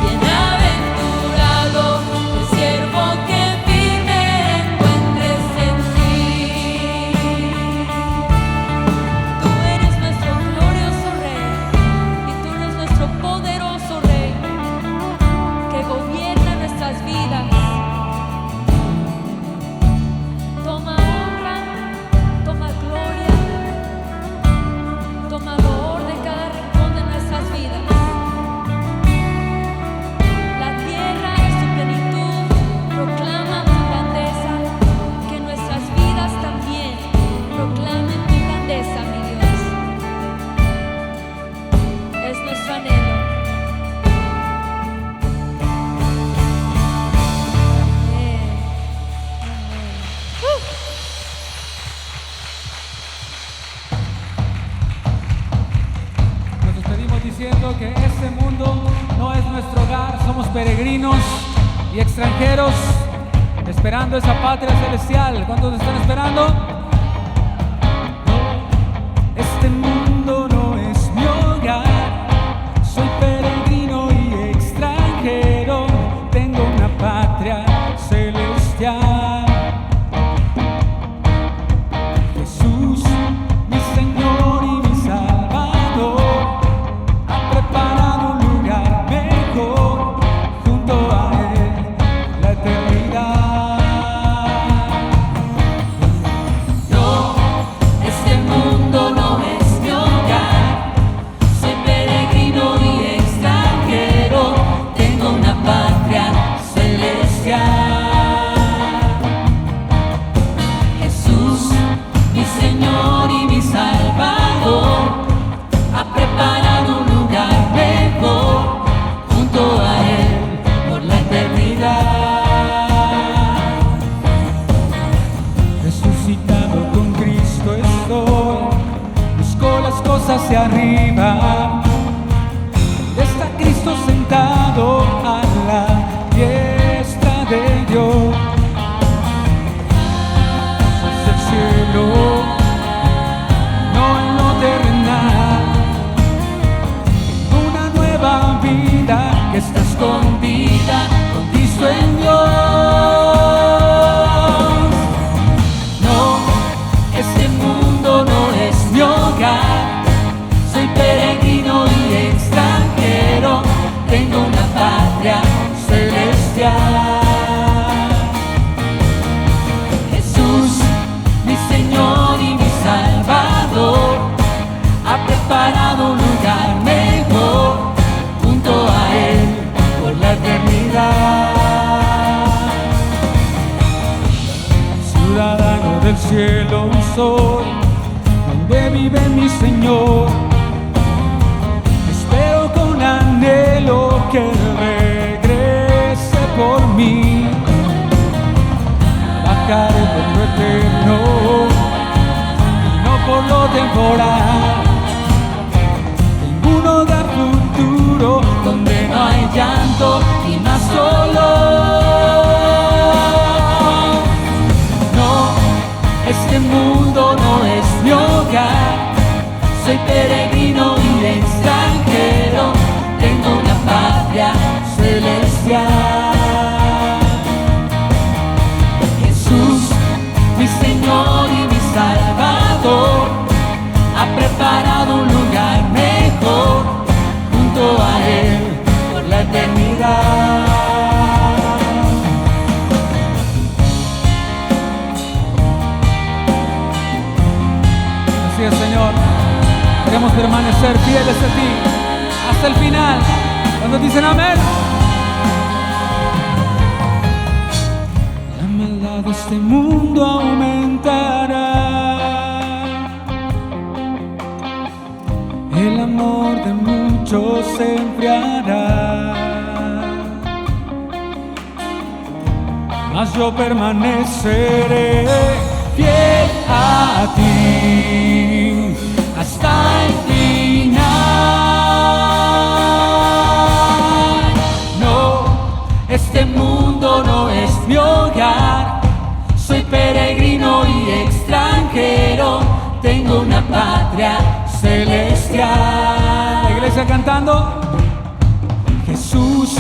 Bienaventurado el siervo que firme encuentres en ti. Tú eres nuestro glorioso Rey y tú eres nuestro poderoso Rey que gobierna nuestras vidas. Toma honra, toma gloria, toma loor de cada rincón de nuestras vidas. La tierra y su plenitud proclaman tu grandeza, que nuestras vidas también proclamen tu grandeza, mi Dios. Es nuestro anhelo. Amén. Amén. Nos despedimos diciendo que este mundo no es nuestro hogar, somos peregrinos y extranjeros esperando esa patria celestial. ¿Cuántos están esperando? Este mundo no es mi hogar, soy peregrino y extranjero, tengo una patria celestial. Jesús, mi Señor y mi Salvador, ha preparado un lugar mejor junto a Él, la eternidad. No, este mundo no es mi hogar, soy peregrino y extranjero, tengo una patria celestial. Jesús, mi Señor y mi Salvador, ha preparado un lugar mejor junto a Él por la eternidad. Resucitado con Cristo estoy, busco las cosas de arriba. Está Cristo sentado a la diestra de Dios. Es el cielo, no en lo terrenal. Una nueva vida que está escondida con Cristo en Dios. No, este mundo no es mi hogar, soy peregrino y extranjero, tengo una patria celestial. Jesús, mi Señor y mi Salvador, ha preparado un lugar mejor junto a Él por la eternidad. Ciudadano del cielo soy, donde vive mi Señor. Espero con anhelo que Él regrese por mí. Trabajaré por lo eterno y no por lo temporal. Tengo un hogar futuro donde no hay llanto y más dolor. No, este mundo no es mi hogar, soy peregrino y extranjero, tengo una patria celestial. Jesús, mi Señor y mi Salvador, ha preparado un lugar mejor junto a Él por la eternidad. Así es, Señor. Queremos permanecer fieles a ti hasta el final. Cuando dicen amén. La maldad de este mundo aumentará, el amor de muchos se enfriará, mas yo permaneceré fiel a ti hasta el final. No, este mundo no es mi hogar, soy peregrino y extranjero, tengo una patria celestial. La iglesia cantando. Jesús,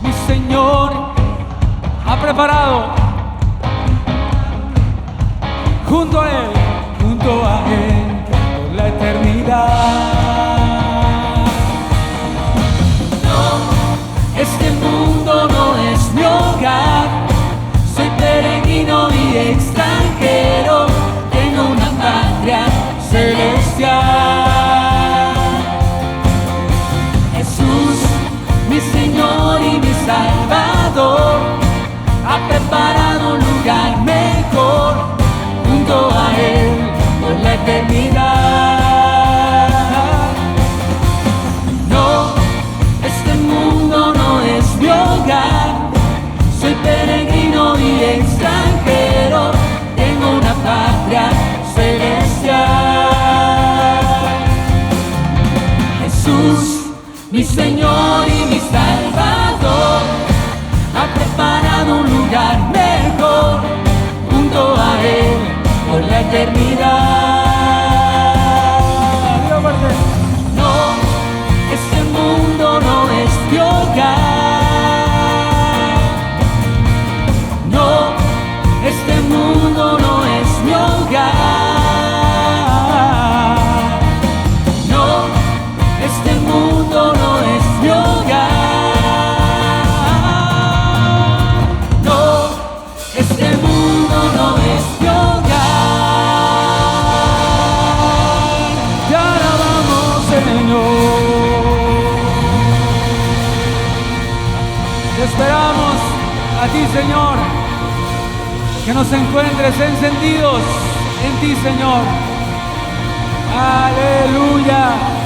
mi Señor, ha preparado junto a Él por la eternidad. No, este mundo no es mi hogar, soy peregrino y extranjero, tengo una patria celestial. Jesús, mi Señor y mi Salvador, ha preparado un lugar mejor junto a Él por la eternidad. No, este mundo no es mi hogar, soy peregrino y extranjero, tengo una patria celestial. Jesús, mi Señor y mi Salvador, ha preparado un lugar mejor junto a Él por la eternidad. No, este mundo no es mi hogar. No, este mundo no es mi hogar. No, este mundo no es mi hogar. No, este mundo no es mi hogar. Te alabamos, Señor. Te esperamos a ti, Señor, que nos encuentres encendidos en ti, Señor. Aleluya.